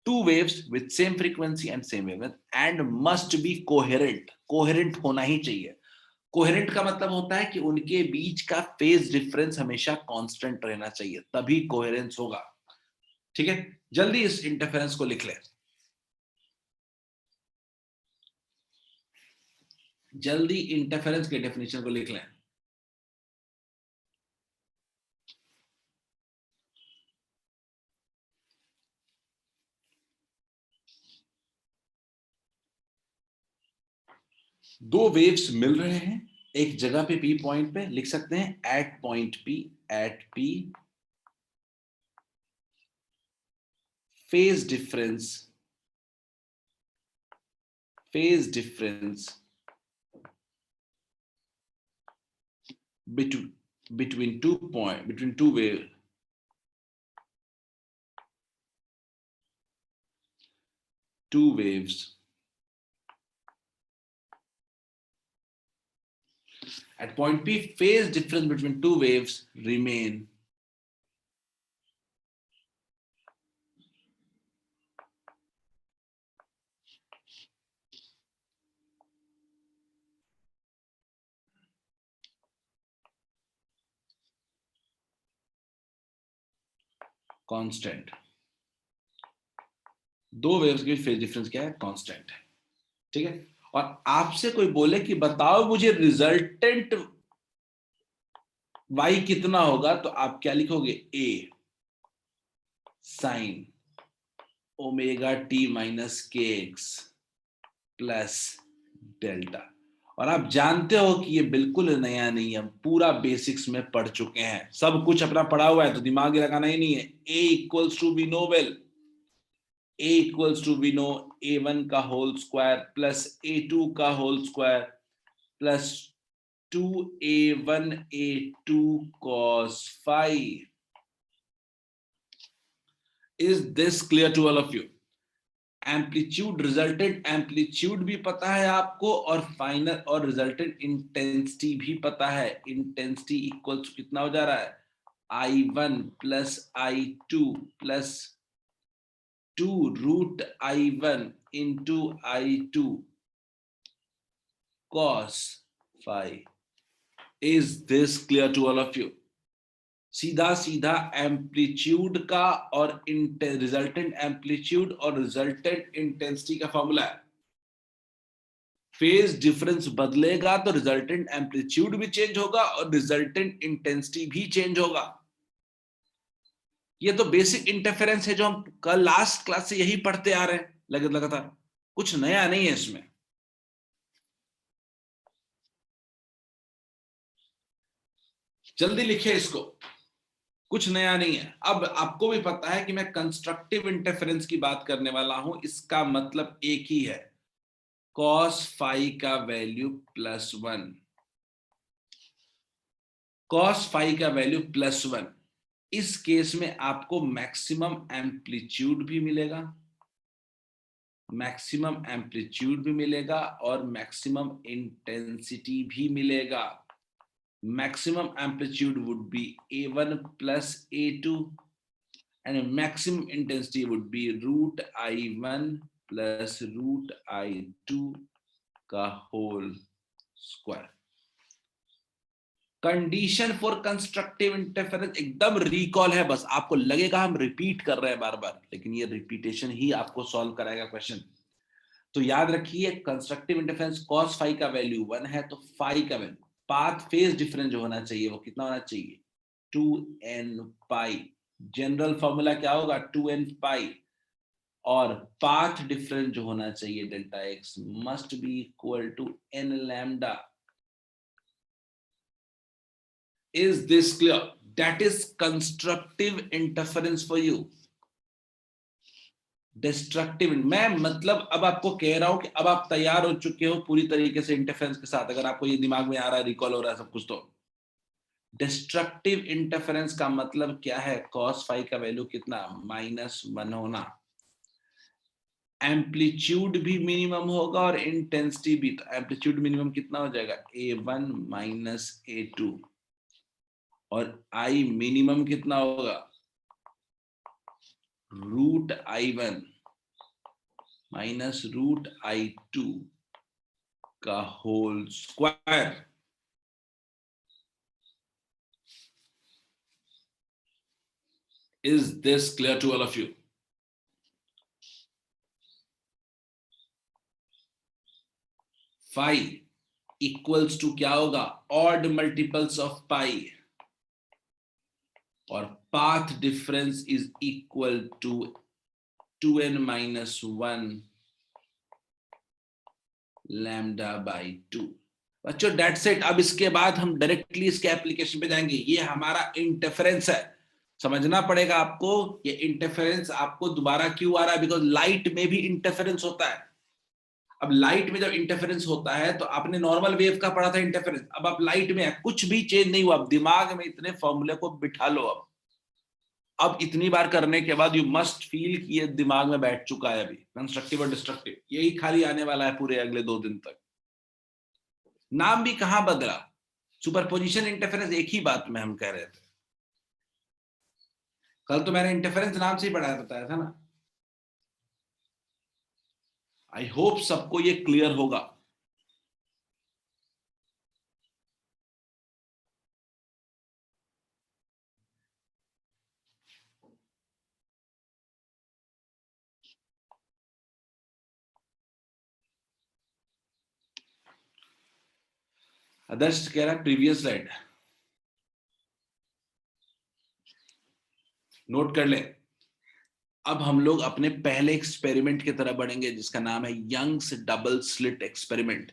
two waves with same frequency and same wavelength and must be coherent. Coherent होना ही चाहिए. कोहेरेंट का मतलब होता है कि उनके बीच का फेज डिफरेंस हमेशा कांस्टेंट रहना चाहिए, तभी कोहेरेंस होगा. ठीक है, जल्दी इस इंटरफेरेंस को लिख लें, जल्दी इंटरफेरेंस के डेफिनेशन को लिख लें. दो वेव्स मिल रहे हैं एक जगह पे P पॉइंट पे, लिख सकते हैं at point P phase difference between two waves at point P, phase difference between two waves remain constant. दो वेव्स के फेज डिफरेंस क्या है? कांस्टेंट है। ठीक है, और आपसे कोई बोले कि बताओ मुझे रिजल्टेंट y कितना होगा, तो आप क्या लिखोगे? a sign omega t minus k x plus delta. और आप जानते हो कि ये बिल्कुल नया नहीं है, पूरा बेसिक्स में पढ़ चुके हैं, सब कुछ अपना पढ़ा हुआ है, तो दिमाग लगाना ही नहीं है। a equals to we know well, a equals to we know a1 का होल स्क्वायर प्लस a2 का whole square plus 2a1 a2 cos phi. Is this clear to all of you? Amplitude, resultant amplitude भी पता है आपको, और final और resultant intensity भी पता है। इंटेंसिटी इक्वल टू कितना हो जा रहा है? I1 plus I2 plus 2 root I1 into I2 cos phi. Is this clear to all of you? सीधा सीधा एम्पलीट्यूड का और रिजल्टेंट एम्पलीट्यूड और रिजल्टेंट इंटेंसिटी का फॉर्मूला है। फेज डिफरेंस बदलेगा तो रिजल्टेंट एम्पलीट्यूड भी चेंज होगा और रिजल्टेंट इंटेंसिटी भी चेंज होगा। ये तो बेसिक इंटरफेरेंस है जो हम कल लास्ट क्लास से यही पढ़ते आ रहे हैं लगातार, कुछ नया नहीं है इसमें। जल्दी लिखिए इसको, कुछ नया नहीं है। अब आपको भी पता है कि मैं कंस्ट्रक्टिव इंटरफेरेंस की बात करने वाला हूं, इसका मतलब एक ही है, cos phi का वैल्यू +1, cos phi का वैल्यू +1। इस केस में आपको मैक्सिमम एम्पलीट्यूड भी मिलेगा, मैक्सिमम एम्पलीट्यूड भी मिलेगा और मैक्सिमम इंटेंसिटी भी मिलेगा। Maximum amplitude would be a1 plus a2 and maximum intensity would be root I1 plus root I2 का whole square. Condition for constructive interference एकदम रिकॉल है, बस आपको लगेगा हम रिपीट कर रहे हैं बार बार, लेकिन ये रिपीटेशन ही आपको सॉल्व कराएगा क्वेश्चन। तो याद रखिए, कंस्ट्रक्टिव इंटरफेरेंस cos phi का वैल्यू 1 है, तो phi का वैल्यू, पाथ फेज डिफरेंस जो होना चाहिए वो कितना होना चाहिए? 2n पाई। जनरल फॉर्मूला क्या होगा? 2n पाई। और पाथ डिफरेंस जो होना चाहिए delta x must be equal to n lambda. Is this clear? That is constructive interference for you. Destructive, मैं मतलब अब आपको कह रहा हूं कि अब आप तैयार हो चुके हो पूरी तरीके से इंटरफेरेंस के साथ, अगर आपको ये दिमाग में आ रहा है, रिकॉल हो रहा है सब कुछ। तो डिस्ट्रक्टिव इंटरफेरेंस का मतलब क्या है? cos phi का वैल्यू कितना? -1 होना, एम्पलीट्यूड भी मिनिमम होगा और इंटेंसिटी भी। तो एम्पलीट्यूड मिनिमम कितना हो जाएगा? a1 माइनस a2, और I मिनिमम कितना होगा? Root I1 minus root I2 का whole square. Is this clear to all of you? Phi equals to क्या होगा? ऑड मल्टीपल्स ऑफ पाई, और path difference is equal to 2n minus 1 lambda by 2। बच्चों that's it. अब इसके बाद हम directly इसके एप्लीकेशन पे जाएंगे। ये हमारा इंटरफेरेंस है, समझना पड़ेगा आपको। ये इंटरफेरेंस आपको दोबारा क्यों आ रहा है? बिकॉज लाइट में भी इंटरफेरेंस होता है। अब लाइट में जब इंटरफेरेंस होता है तो आपने नॉर्मल वेव का पढ़ा था इंटरफेरेंस, अब आप लाइट में है, कुछ भी चेंज नहीं हुआ। अब दिमाग में इतने फॉर्मूले को बिठा लो। अब इतनी बार करने के बाद यू मस्ट फील कि ये दिमाग में बैठ चुका है। अभी कंस्ट्रक्टिव और डिस्ट्रक्टिव यही खाली आने वाला है पूरे अगले 2 दिन तक। नाम भी कहां बदला, सुपरपोजिशन इंटरफेरेंस एक ही बात में हम कह रहे थे। कल तो मैंने इंटरफेरेंस नाम से ही बताया था ना। आई होप सबको ये क्लियर होगा। आदर्श कह रहा है प्रीवियस स्लाइड नोट कर ले। अब हम लोग अपने पहले एक्सपेरिमेंट की तरफ बढ़ेंगे जिसका नाम है यंग्स डबल स्लिट एक्सपेरिमेंट।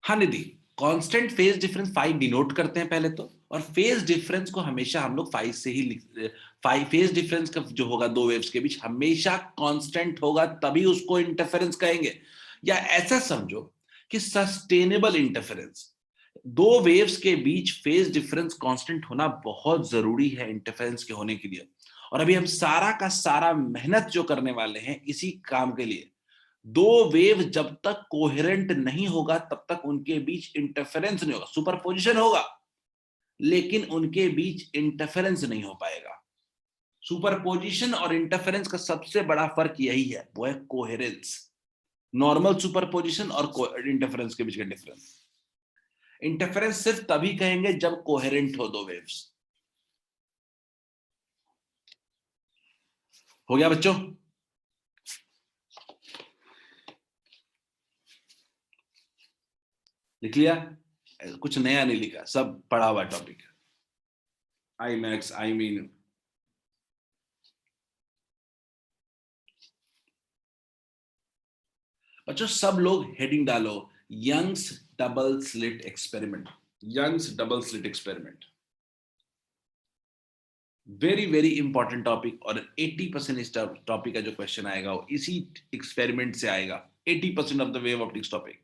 हाँ निधि, कांस्टेंट फेज डिफरेंस 5 डिनोट करते हैं पहले तो, और फेज डिफरेंस को हमेशा हम लोग 5 से ही लिख, 5 फेज डिफरेंस का जो होगा दो वेव्स के बीच हमेशा कांस्टेंट होगा, तभी उसको इंटरफेरेंस कहेंगे। या ऐसा समझो कि सस्टेनेबल इंटरफेरेंस, दो वेव्स के बीच फेज डिफरेंस कांस्टेंट होना बहुत जरूरी है इंटरफेरेंस के होने के लिए। और अभी हम सारा का सारा मेहनत जो करने वाले हैं इसी काम के लिए। दो वेव जब तक कोहेरेंट नहीं होगा तब तक उनके बीच इंटरफेरेंस नहीं होगा, सुपरपोजिशन होगा लेकिन उनके बीच इंटरफेरेंस नहीं हो पाएगा। सुपरपोजिशन और इंटरफेरेंस का सबसे बड़ा फर्क यही है, वो है कोहेरेंस। नॉर्मल सुपरपोजिशन और इंटरफेरेंस के बीच का डिफरेंस। इंटरफेरेंस सिर्फ तभी कहेंगे जब कोहेरेंट हो दो वेव्स। हो गया बच्चों? लिख लिया? कुछ नया नहीं लिखा, सब पढ़ा हुआ टॉपिक है। आई मैक्स आई मीन बच्चों सब लोग हेडिंग डालो, Young's double slit experiment. Young's double slit experiment very very important topic, और 80% इस टॉपिक का जो क्वेश्चन आएगा वो इसी एक्सपेरिमेंट से आएगा। 80% of the wave optics topic,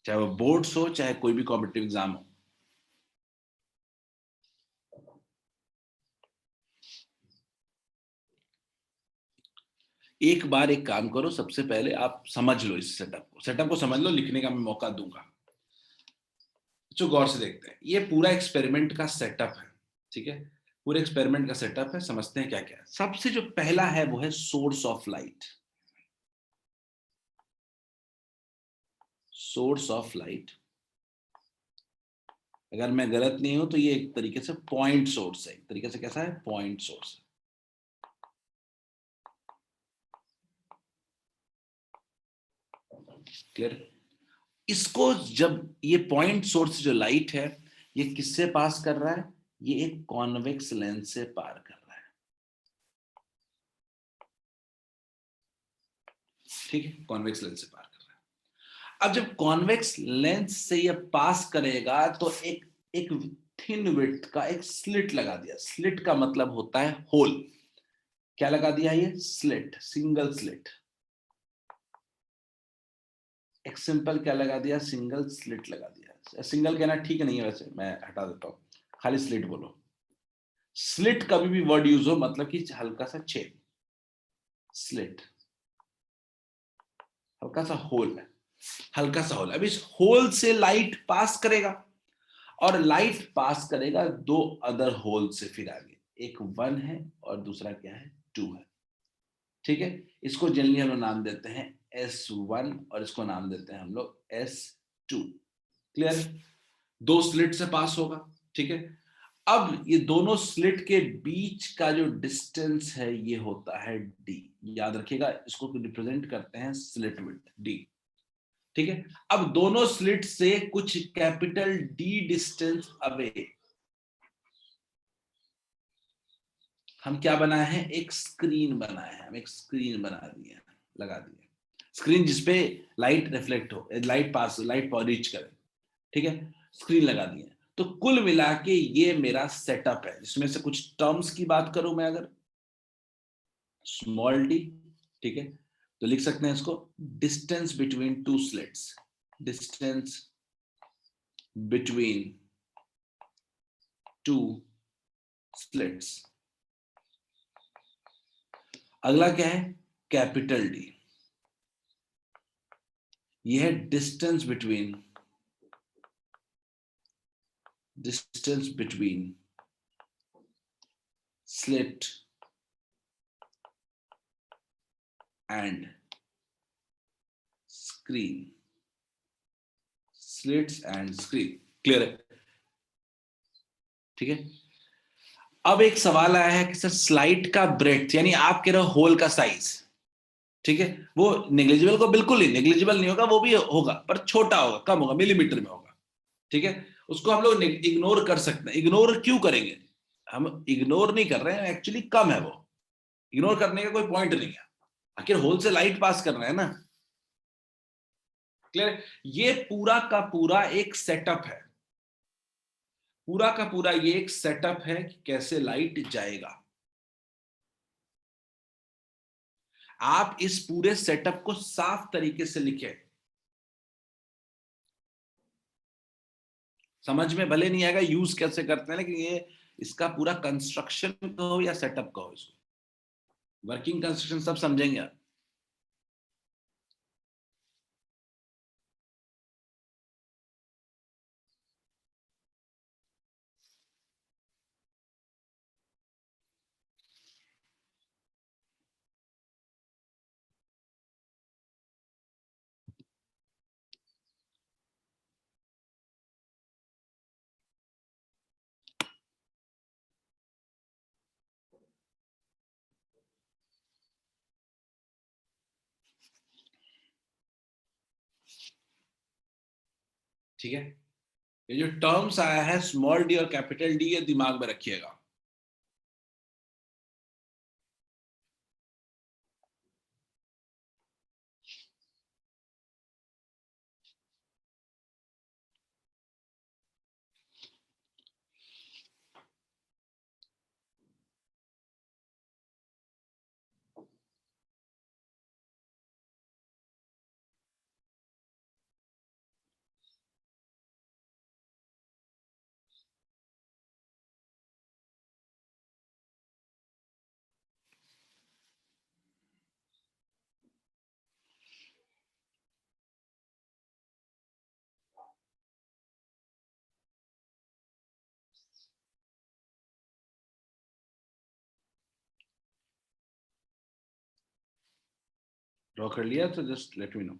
चाहे वो बोर्ड्स हो चाहे कोई भी कॉम्पिटिटिव एग्जाम हो। एक बार एक काम करो, सबसे पहले आप समझ लो इस सेटअप को समझ लो, लिखने का मैं मौका दूंगा। जो गौर से देखते हैं, ये पूरा एक्सपेरिमेंट का सेटअप है, ठीक है? पूरे एक्सपेरिमेंट का सेटअप है, समझते हैं क्या क्या है। सबसे जो पहला है वो है source of light. Source of light, अगर मैं गलत नहीं हूं तो ये एक तरीके से पॉइंट सोर्स है। एक तरीके से कैसा है? पॉइंट सोर्स है। क्लियर? इसको जब ये पॉइंट सोर्स जो लाइट है ये किससे पास कर रहा है? ये एक कॉन्वेक्स लेंस से पार कर रहा है, ठीक है? कॉन्वेक्स लेंस से पार कर रहा है। अब जब कॉन्वेक्स लेंस से ये पास करेगा तो एक एक थिन विड्थ का एक स्लिट लगा दिया। स्लिट का मतलब होता है होल। क्या लगा दिया? ये स्लिट, सिंगल स्लिट। एक सिंपल क्या लगा दिया? सिंगल स्लिट लगा दिया। सिंगल कहना ठीक नहीं है, वैसे मैं हटा देता हूं, खाली स्लिट बोलो। स्लिट कभी भी वर्ड यूज हो मतलब कि हल्का सा छेद, स्लिट, हल्का सा होल है, हल्का सा होल। अब इस होल से लाइट पास करेगा, और लाइट पास करेगा दो अदर होल से फिर आगे, एक 1 है और दूसरा क्या है? 2 है, ठीक है? इसको जनरली हम लोग नाम देते हैं S1 और इसको नाम देते हैं हम लोग S2। क्लियर? दो स्लिट से पास होगा, ठीक है? अब ये दोनों स्लिट के बीच का जो डिस्टेंस है ये होता है d। याद रखिएगा, इसको रिप्रेजेंट करते हैं स्लिट विड्थ d, ठीक है? अब दोनों स्लिट से कुछ कैपिटल D डिस्टेंस अवे हम क्या बनाए हैं? एक स्क्रीन बनाए हैं। हम एक स्क्रीन बना दिए हैं, लगा दिए स्क्रीन जिसपे लाइट रिफ्लेक्ट हो, लाइट पास, लाइट रीच करे, ठीक है? स्क्रीन लगा दी है। तो कुल मिला के ये मेरा सेटअप है, जिसमें से कुछ टर्म्स की बात करूं मैं, अगर स्मॉल डी, ठीक है, तो लिख सकते हैं इसको distance between two slits, distance between two slits. अगला क्या है, कैपिटल डी, यह है distance between slit and screen, slits and screen. Clear है? ठीक है। अब एक सवाल आया है कि सर स्लाइड का ब्रेड्थ, यानी आप कह रहे हो होल का साइज, ठीक है, वो नेग्लिजिबल को बिल्कुल ही नेग्लिजिबल नहीं होगा, वो भी होगा पर छोटा होगा, कम होगा, मिलीमीटर में होगा, ठीक है, उसको हम लोग इग्नोर कर सकते हैं। इग्नोर क्यों करेंगे, हम इग्नोर नहीं कर रहे हैं, एक्चुअली कम है वो, इग्नोर करने का कोई पॉइंट नहीं है, आखिर होल से लाइट पास कर रहे हैं ना। क्लियर? ये पूरा का पूरा एक सेटअप है, पूरा का पूरा ये एक सेटअप है कि कैसे लाइट जाएगा। आप इस पूरे सेटअप को साफ तरीके से लिखें, समझ में भले नहीं आएगा यूज कैसे करते हैं, लेकिन ये इसका पूरा कंस्ट्रक्शन कहो या सेटअप कहो, इसको वर्किंग कंस्ट्रक्शन सब समझेंगे आप। ठीक है, ये जो टर्म्स आया है स्मॉल डी और कैपिटल डी, ये दिमाग में रखिएगा। ड्रॉ कर लिया तो जस्ट लेट मी नो।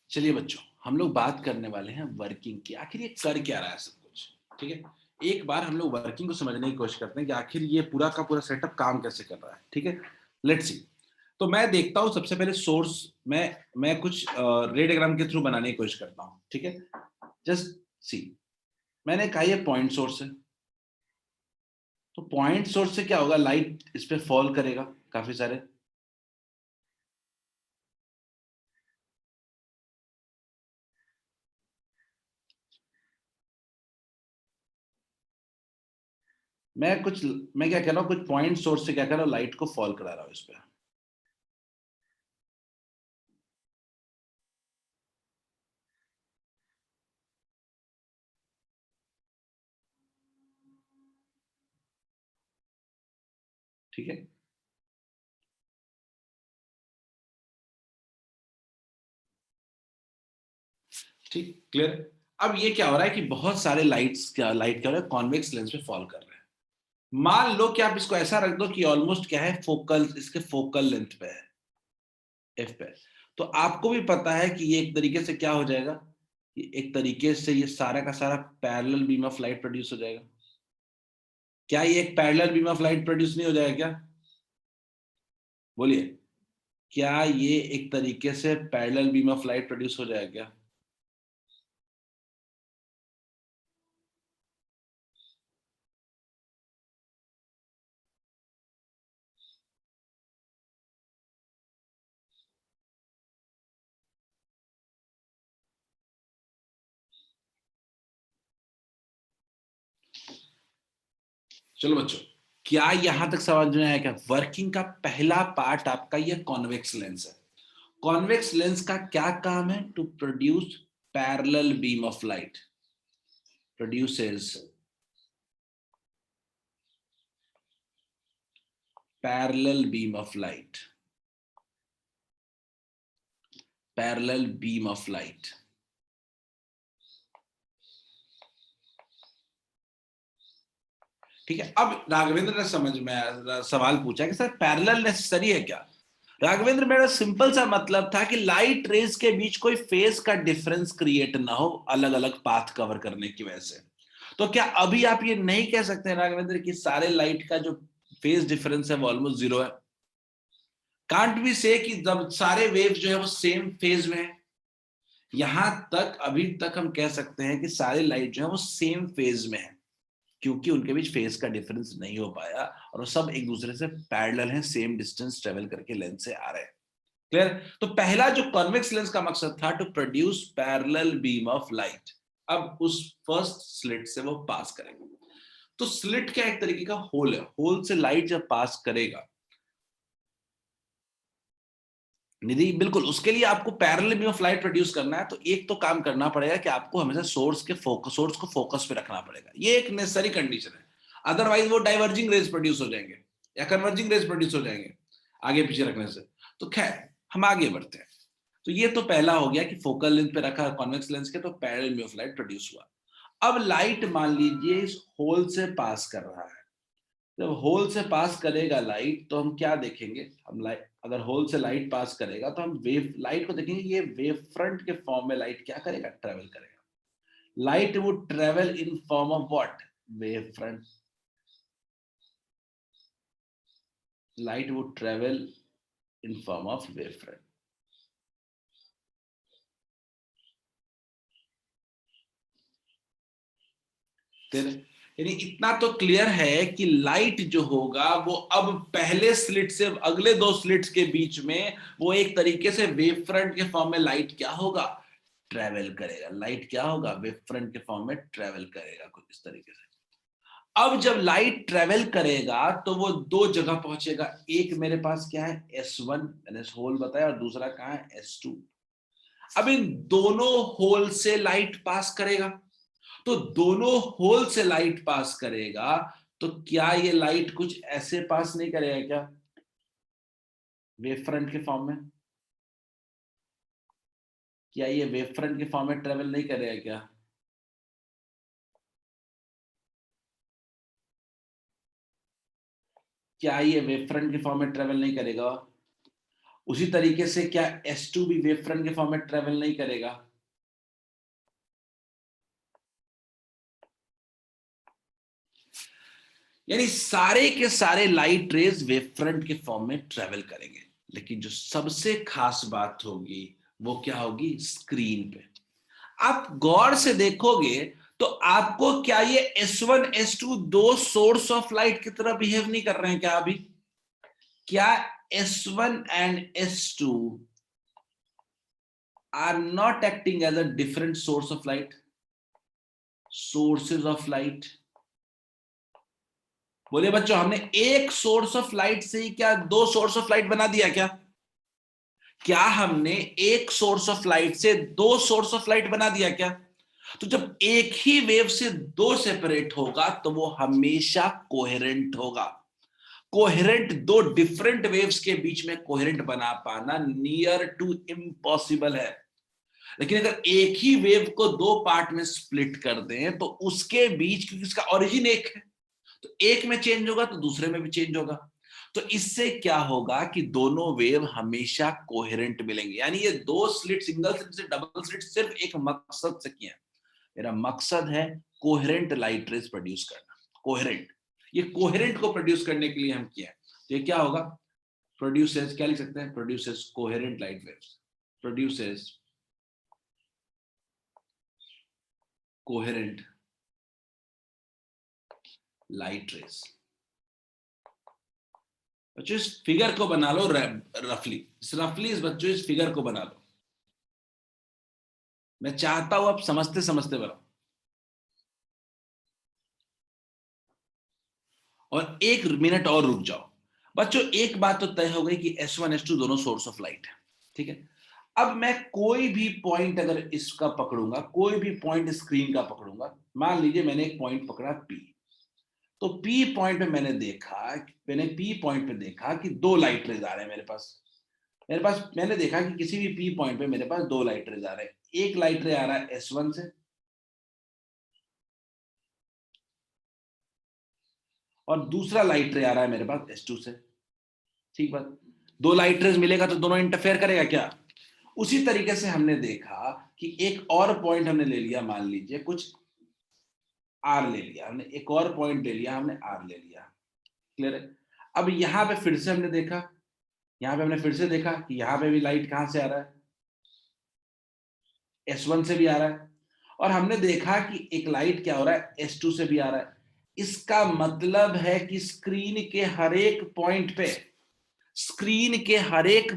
चलिए बच्चों, हम लोग बात करने वाले हैं वर्किंग की, आखिर ये कर क्या रहा है सब कुछ। ठीक है, एक बार हम लोग वर्किंग को समझने की कोशिश करते हैं कि आखिर ये पूरा का पूरा सेटअप काम कैसे कर रहा है। ठीक है, लेट्स सी। तो मैं देखता हूं सबसे पहले सोर्स, मैं कुछ रे डायग्राम के थ्रू बनाने की कोशिश करता हूं। ठीक है, जस्ट सी, मैंने कहा ये पॉइंट सोर्स है, तो पॉइंट सोर्स से क्या होगा, लाइट इस पे फॉल करेगा काफी सारे। मैं क्या कह रहा हूँ, कुछ पॉइंट सोर्स से क्या कर रहा हूँ, लाइट को फॉल करा रहा हूँ इस पे। ठीक है, ठीक, क्लियर। अब ये क्या हो रहा है कि बहुत सारे लाइट क्या हो रहा है, कॉन्वेक्स लेंस पे फॉल कर रहे हैं। मान लो कि आप इसको ऐसा रख दो कि ऑलमोस्ट क्या है, फोकल, इसके फोकल लेंथ पे है, एफ पे। तो आपको भी पता है कि ये एक तरीके से क्या हो जाएगा, कि एक तरीके से ये सारा का सारा parallel beam of light produce हो जाएगा। क्या ये एक parallel beam of light produce नहीं हो जाएगा क्या? बोलिए, क्या ये एक तरीके से parallel beam of light produce हो जाएगा क्या? चलो बच्चों, क्या यहां तक समझ में आया क्या? वर्किंग का पहला पार्ट आपका ये कॉन्वेक्स लेंस है। कॉन्वेक्स लेंस का क्या काम है? To produce parallel beam of light, produces parallel beam of light, parallel beam of light. ठीक है। अब राघवेंद्र ने समझ में सवाल पूछा कि सर पैरेलल नेसेसरी है क्या? राघवेंद्र, मेरा सिंपल सा मतलब था कि लाइट रेज के बीच कोई फेज का डिफरेंस क्रिएट ना हो अलग अलग पाथ कवर करने की वजह से। तो क्या अभी आप ये नहीं कह सकते राघवेंद्र कि सारे लाइट का जो फेज डिफरेंस है वो ऑलमोस्ट जीरो है? कांट भी से कि जब सारे वेव जो है वो सेम फेज में है। यहां तक अभी तक हम कह सकते हैं कि सारे लाइट जो है वो सेम फेज में है, क्योंकि उनके बीच फेज का डिफरेंस नहीं हो पाया और वो सब एक दूसरे से पैरेलल हैं, सेम डिस्टेंस ट्रेवल करके लेंस से आ रहे हैं। क्लियर? तो पहला जो कॉन्वेक्स लेंस का मकसद था, to produce parallel beam of light. अब उस फर्स्ट स्लिट से वो पास करेंगे। तो स्लिट क्या एक तरीके का होल है, होल से लाइट जब पास करेगा, निधि बिल्कुल उसके लिए आपको parallel beam of light produce करना है, तो एक तो काम करना पड़ेगा कि आपको हमेशा सोर्स को फोकस पे रखना पड़ेगा। ये एक नेसेसरी कंडीशन है, अदरवाइज वो डाइवर्जिंग रेज प्रोड्यूस हो जाएंगे या कन्वर्जिंग रेज प्रोड्यूस हो जाएंगे आगे पीछे रखने से। तो खैर हम आगे बढ़ते हैं। तो ये तो पहला हो गया कि फोकल लेंथ पे रखा कॉन्वेक्स लेंस के, तो parallel beam of light produce हुआ। अब लाइट मान लीजिए इस होल से पास कर रहा है। जब होल से पास करेगा लाइट, तो हम क्या देखेंगे? हम लाइट, अगर होल से लाइट पास करेगा तो हम वेव लाइट को देखेंगे। ये वेव फ्रंट के फॉर्म में लाइट क्या करेगा? ट्रेवल करेगा। Light would travel in form of what? Wave front. Light would travel in form of wave front. यानी इतना तो क्लियर है कि लाइट जो होगा वो अब पहले स्लिट से अगले दो स्लिट्स के बीच में वो एक तरीके से वेव फ्रंट के फॉर्म में लाइट क्या होगा? ट्रेवल करेगा। लाइट क्या होगा? वेव फ्रंट के फॉर्म में ट्रेवल करेगा, कुछ इस तरीके से। अब जब लाइट ट्रेवल करेगा तो वो दो जगह पहुंचेगा। एक मेरे पास क्या है? S1, मैंने होल बताया, और दूसरा कहां है? S2। अब इन दोनों होल से लाइट पास करेगा। तो दोनों होल से लाइट पास करेगा, तो क्या ये लाइट कुछ ऐसे पास नहीं करेगा क्या? वेव फ्रंट के फॉर्म में? क्या ये वेव फ्रंट के फॉर्म में ट्रेवल नहीं करेगा क्या? क्या ये वेव फ्रंट के फॉर्म में ट्रेवल नहीं करेगा? उसी तरीके से क्या S2 भी वेव फ्रंट के फॉर्म में ट्रेवल नहीं करेगा? यानी सारे के सारे लाइट रेज वेव फ्रंट के फॉर्म में ट्रेवल करेंगे, लेकिन जो सबसे खास बात होगी वो क्या होगी? स्क्रीन पे आप गौर से देखोगे तो आपको क्या ये S1 S2 दो सोर्स ऑफ लाइट की तरह बिहेव नहीं कर रहे हैं क्या? अभी क्या S1 and S2 are not acting as a different source of light, sources of light? बोलिए बच्चों, हमने एक सोर्स ऑफ लाइट से ही क्या दो सोर्स ऑफ लाइट बना दिया क्या? क्या हमने एक सोर्स ऑफ लाइट से दो सोर्स ऑफ लाइट बना दिया क्या? तो जब एक ही वेव से दो सेपरेट होगा तो वो हमेशा कोहेरेंट होगा। कोहेरेंट, दो डिफरेंट वेव्स के बीच में कोहेरेंट बना पाना नियर टू इम्पॉसिबल है। लेकिन अगर एक ही वेव को दो पार्ट में स्प्लिट कर दें तो उसके बीच, क्योंकि उसका ओरिजिन एक है, तो एक में चेंज होगा तो दूसरे में भी चेंज होगा। तो इससे क्या होगा कि दोनों वेव हमेशा कोहेरेंट मिलेंगे। यानी ये दो स्लिट, सिंगल स्लिट से डबल स्लिट, सिर्फ एक मकसद से किया है। मेरा मकसद है कोहेरेंट लाइट रेज प्रोड्यूस करना। कोहेरेंट, ये कोहेरेंट को प्रोड्यूस करने के लिए हम किया है। तो ये क्या होगा, प्रोड्यूसेस, क्या लिख सकते हैं, produces coherent light waves, produces coherent light rays. बच्चों इस फिगर को बना लो रफली, इस बच्चों इस फिगर को बना लो। मैं चाहता हूं आप समझते समझते बनाओ। और 1 मिनट और रुक जाओ। बच्चों एक बात तो तय हो गई कि S1 S2 दोनों सोर्स ऑफ लाइट है, ठीक है। अब मैं कोई भी पॉइंट अगर इसका पकड़ूंगा, कोई भी पॉइंट स्क्रीन का पकड़ूंगा, मान लीजिए मैंने एक पॉइंट पकड़ा P, तो P पॉइंट पे मैंने P पॉइंट पे देखा कि दो लाइट रेज आ रहे हैं मेरे पास। मैंने देखा कि किसी भी P पॉइंट पे मेरे पास दो लाइट रेज आ रहे हैं। एक लाइट रे आ रहा है S1 से और दूसरा लाइट रे आ रहा है मेरे पास S2 से। ठीक बात, दो लाइट रेज मिलेगा तो दोनों इंटरफेयर करेगा क्या। उसी तरीके से हमने देखा कि एक और पॉइंट हमने ले लिया, मान लीजिए कुछ R ले लिया हमने, एक और पॉइंट ले लिया हमने R ले लिया। क्लियर है। अब यहां पे फिर से हमने देखा, कि यहां पे भी लाइट कहां से आ रहा है, S1 से भी आ रहा है। और हमने देखा कि एक लाइट क्या हो रहा है, S2 से भी आ रहा है। इसका मतलब है कि स्क्रीन के हर एक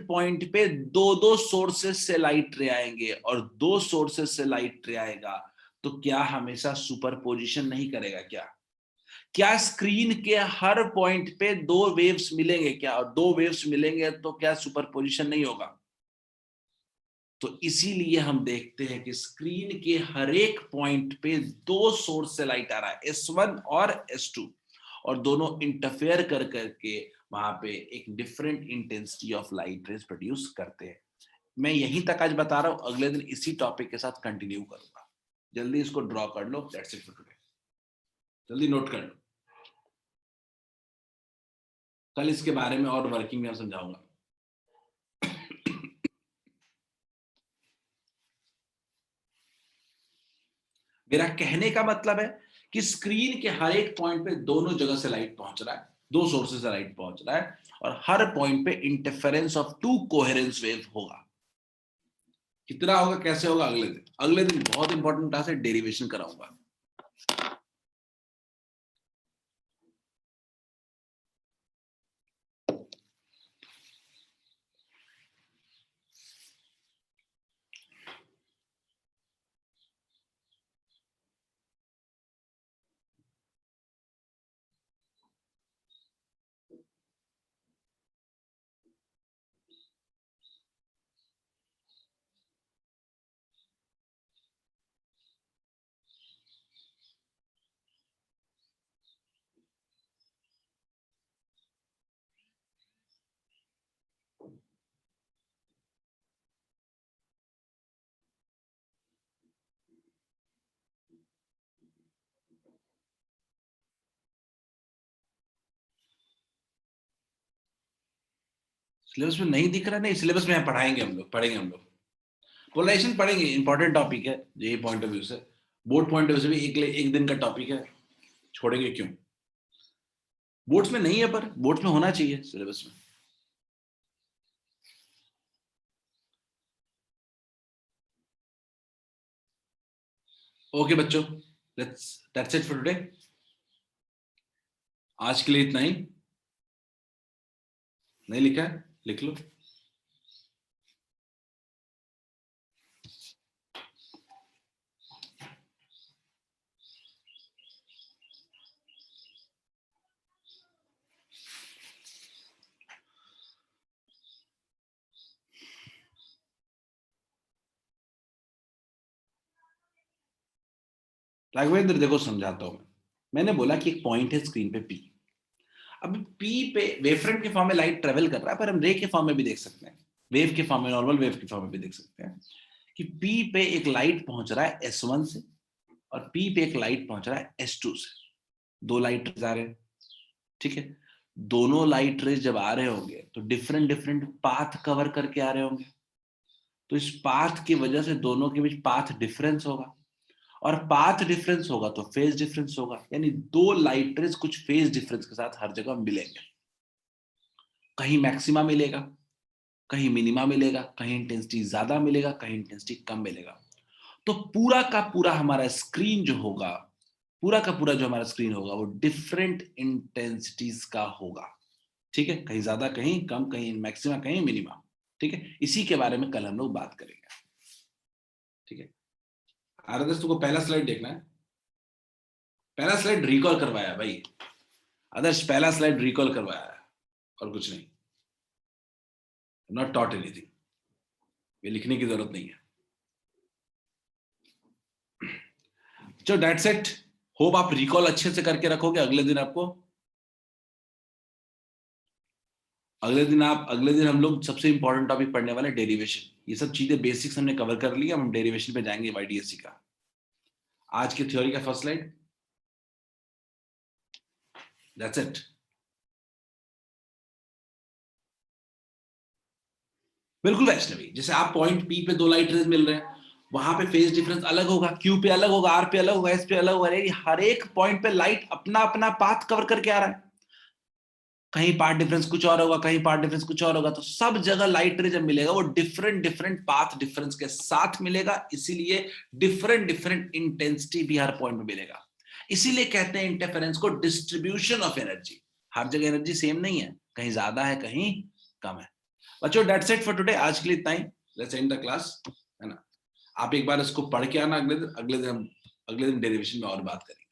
पॉइंट पे दो दो सोर्सेस से लाइट रे आएंगे, और दो सोर्सेस से लाइट रे आएगा तो क्या हमेशा सुपरपोजिशन नहीं करेगा क्या स्क्रीन के हर पॉइंट पे दो वेव्स मिलेंगे क्या, और दो वेव्स मिलेंगे तो क्या सुपरपोजिशन नहीं होगा। तो इसीलिए हम देखते हैं कि स्क्रीन के हर एक पॉइंट पे दो सोर्स से लाइट आ रहा है, S1 और S2, और दोनों इंटरफेयर कर करके वहां पे एक different intensity of light rays produce करते हैं। मैं यहीं तक आज बता रहा हूं, अगले दिन इसी टॉपिक के साथ कंटिन्यू करूंगा। जल्दी इसको ड्रॉ कर लो, दैट्स इट फॉर टुडे। जल्दी नोट कर लो, कल इसके बारे में और वर्किंग में समझाऊंगा। मेरा कहने का मतलब है कि स्क्रीन के हर एक पॉइंट पे दोनों जगह से लाइट पहुंच रहा है, दो सोर्सेस से लाइट पहुंच रहा है, और हर पॉइंट पे interference of two coherence wave होगा। कितना होगा, कैसे होगा, अगले दिन बहुत इंपॉर्टेंट क्लास है, डेरिवेशन कराऊंगा। सिलेबस में नहीं दिख रहा, नहीं सिलेबस में पढ़ेंगे हम लोग पोलराइजेशन पढ़ेंगे, इंपॉर्टेंट टॉपिक है यही पॉइंट ऑफ व्यू से, बोर्ड पॉइंट ऑफ व्यू से भी एक दिन का टॉपिक है, छोड़ेंगे क्यों। बोर्ड्स में नहीं है पर बोर्ड्स में होना चाहिए सिलेबस में। ओके बच्चों, दैट्स इट फॉर टुडे। आज के लिए इतना ही। नहीं लिखा है, लिख लो। राघवेंद्र देखो समझाता हूं मैंने बोला कि एक पॉइंट है स्क्रीन पे P। अब P पे वेवफ्रंट के फॉर्म में लाइट ट्रेवल कर रहा है, पर हम रे के फॉर्म में भी देख सकते हैं, वेव के फॉर्म में, नॉर्मल वेव के फॉर्म में भी देख सकते हैं। कि P पे एक लाइट पहुंच रहा है S1 से और P पे एक लाइट पहुंच रहा है S2 से, दो लाइट रेज आ रहे हैं, ठीक है। दोनों लाइट रेज जब आ रहे होंगे तो डिफरेंट डिफरेंट पाथ कवर करके आ रहे होंगे, तो इस पाथ की वजह से दोनों के बीच पाथ डिफरेंस होगा, और पाथ डिफरेंस होगा तो फेज डिफरेंस होगा, यानी दो लाइट रेज कुछ फेज डिफरेंस के साथ हर जगह मिलेंगे। कहीं मैक्सिमा मिलेगा, कहीं मिनिमा मिलेगा, कहीं इंटेंसिटी ज्यादा मिलेगा, कहीं इंटेंसिटी कम मिलेगा। तो पूरा का पूरा हमारा स्क्रीन जो होगा, पूरा का पूरा जो हमारा स्क्रीन होगा वो डिफरेंट इंटेंसिटीज का होगा, ठीक है। कहीं ज्यादा, कहीं कम, कहीं मैक्सिमा, कहीं मिनिमा, ठीक है। इसी के बारे में कल हम लोग बात करेंगे, ठीक है। आदर्श तुमको पहला स्लाइड देखना है, पहला स्लाइड रिकॉल करवाया भाई आदर्श, पहला स्लाइड रिकॉल करवाया है और कुछ नहीं, नॉट टॉट एनीथिंग, ये लिखने की जरूरत नहीं है। चलो दैट्स इट, होप आप रिकॉल अच्छे से करके रखोगे। अगले दिन हम लोग सबसे इंपॉर्टेंट टॉपिक पढ़ने वाले डेरिवेशन। ये सब चीजें बेसिक्स हमने कवर कर ली, हम डेरिवेशन पे जाएंगे YDSC का। आज की थ्योरी का फर्स्ट स्लाइड, दैट्स इट। बिल्कुल वैष्णवी, जैसे आप पॉइंट P पे दो लाइट रेज मिल रहे हैं, वहां पे फेज डिफरेंस अलग होगा, Q पे अलग होगा, R पे अलग होगा, S पे अलग होगा, हर एक पॉइंट पे लाइट अपना अपना पाथ कवर करके आ रहा है। कहीं पार्ट डिफरेंस कुछ और होगा, कहीं पार्ट डिफरेंस कुछ और होगा, तो सब जगह लाइट रे जब मिलेगा वो डिफरेंट डिफरेंट पाथ डिफरेंस के साथ मिलेगा, इसीलिए डिफरेंट डिफरेंट इंटेंसिटी भी हर पॉइंट में मिलेगा। इसीलिए कहते हैं इंटरफेरेंस को डिस्ट्रीब्यूशन ऑफ एनर्जी। हर जगह एनर्जी सेम नहीं है, कहीं ज्यादा है, कहीं कम है। बच्चों दैट्स इट फॉर टुडे, आज के लिए इतना ही, लेट्स एंड द क्लास, है ना। आप एक बार इसको पढ़ के आना, अगले दिन हम अगले दिन डेरिवेशन में और बात करेंगे।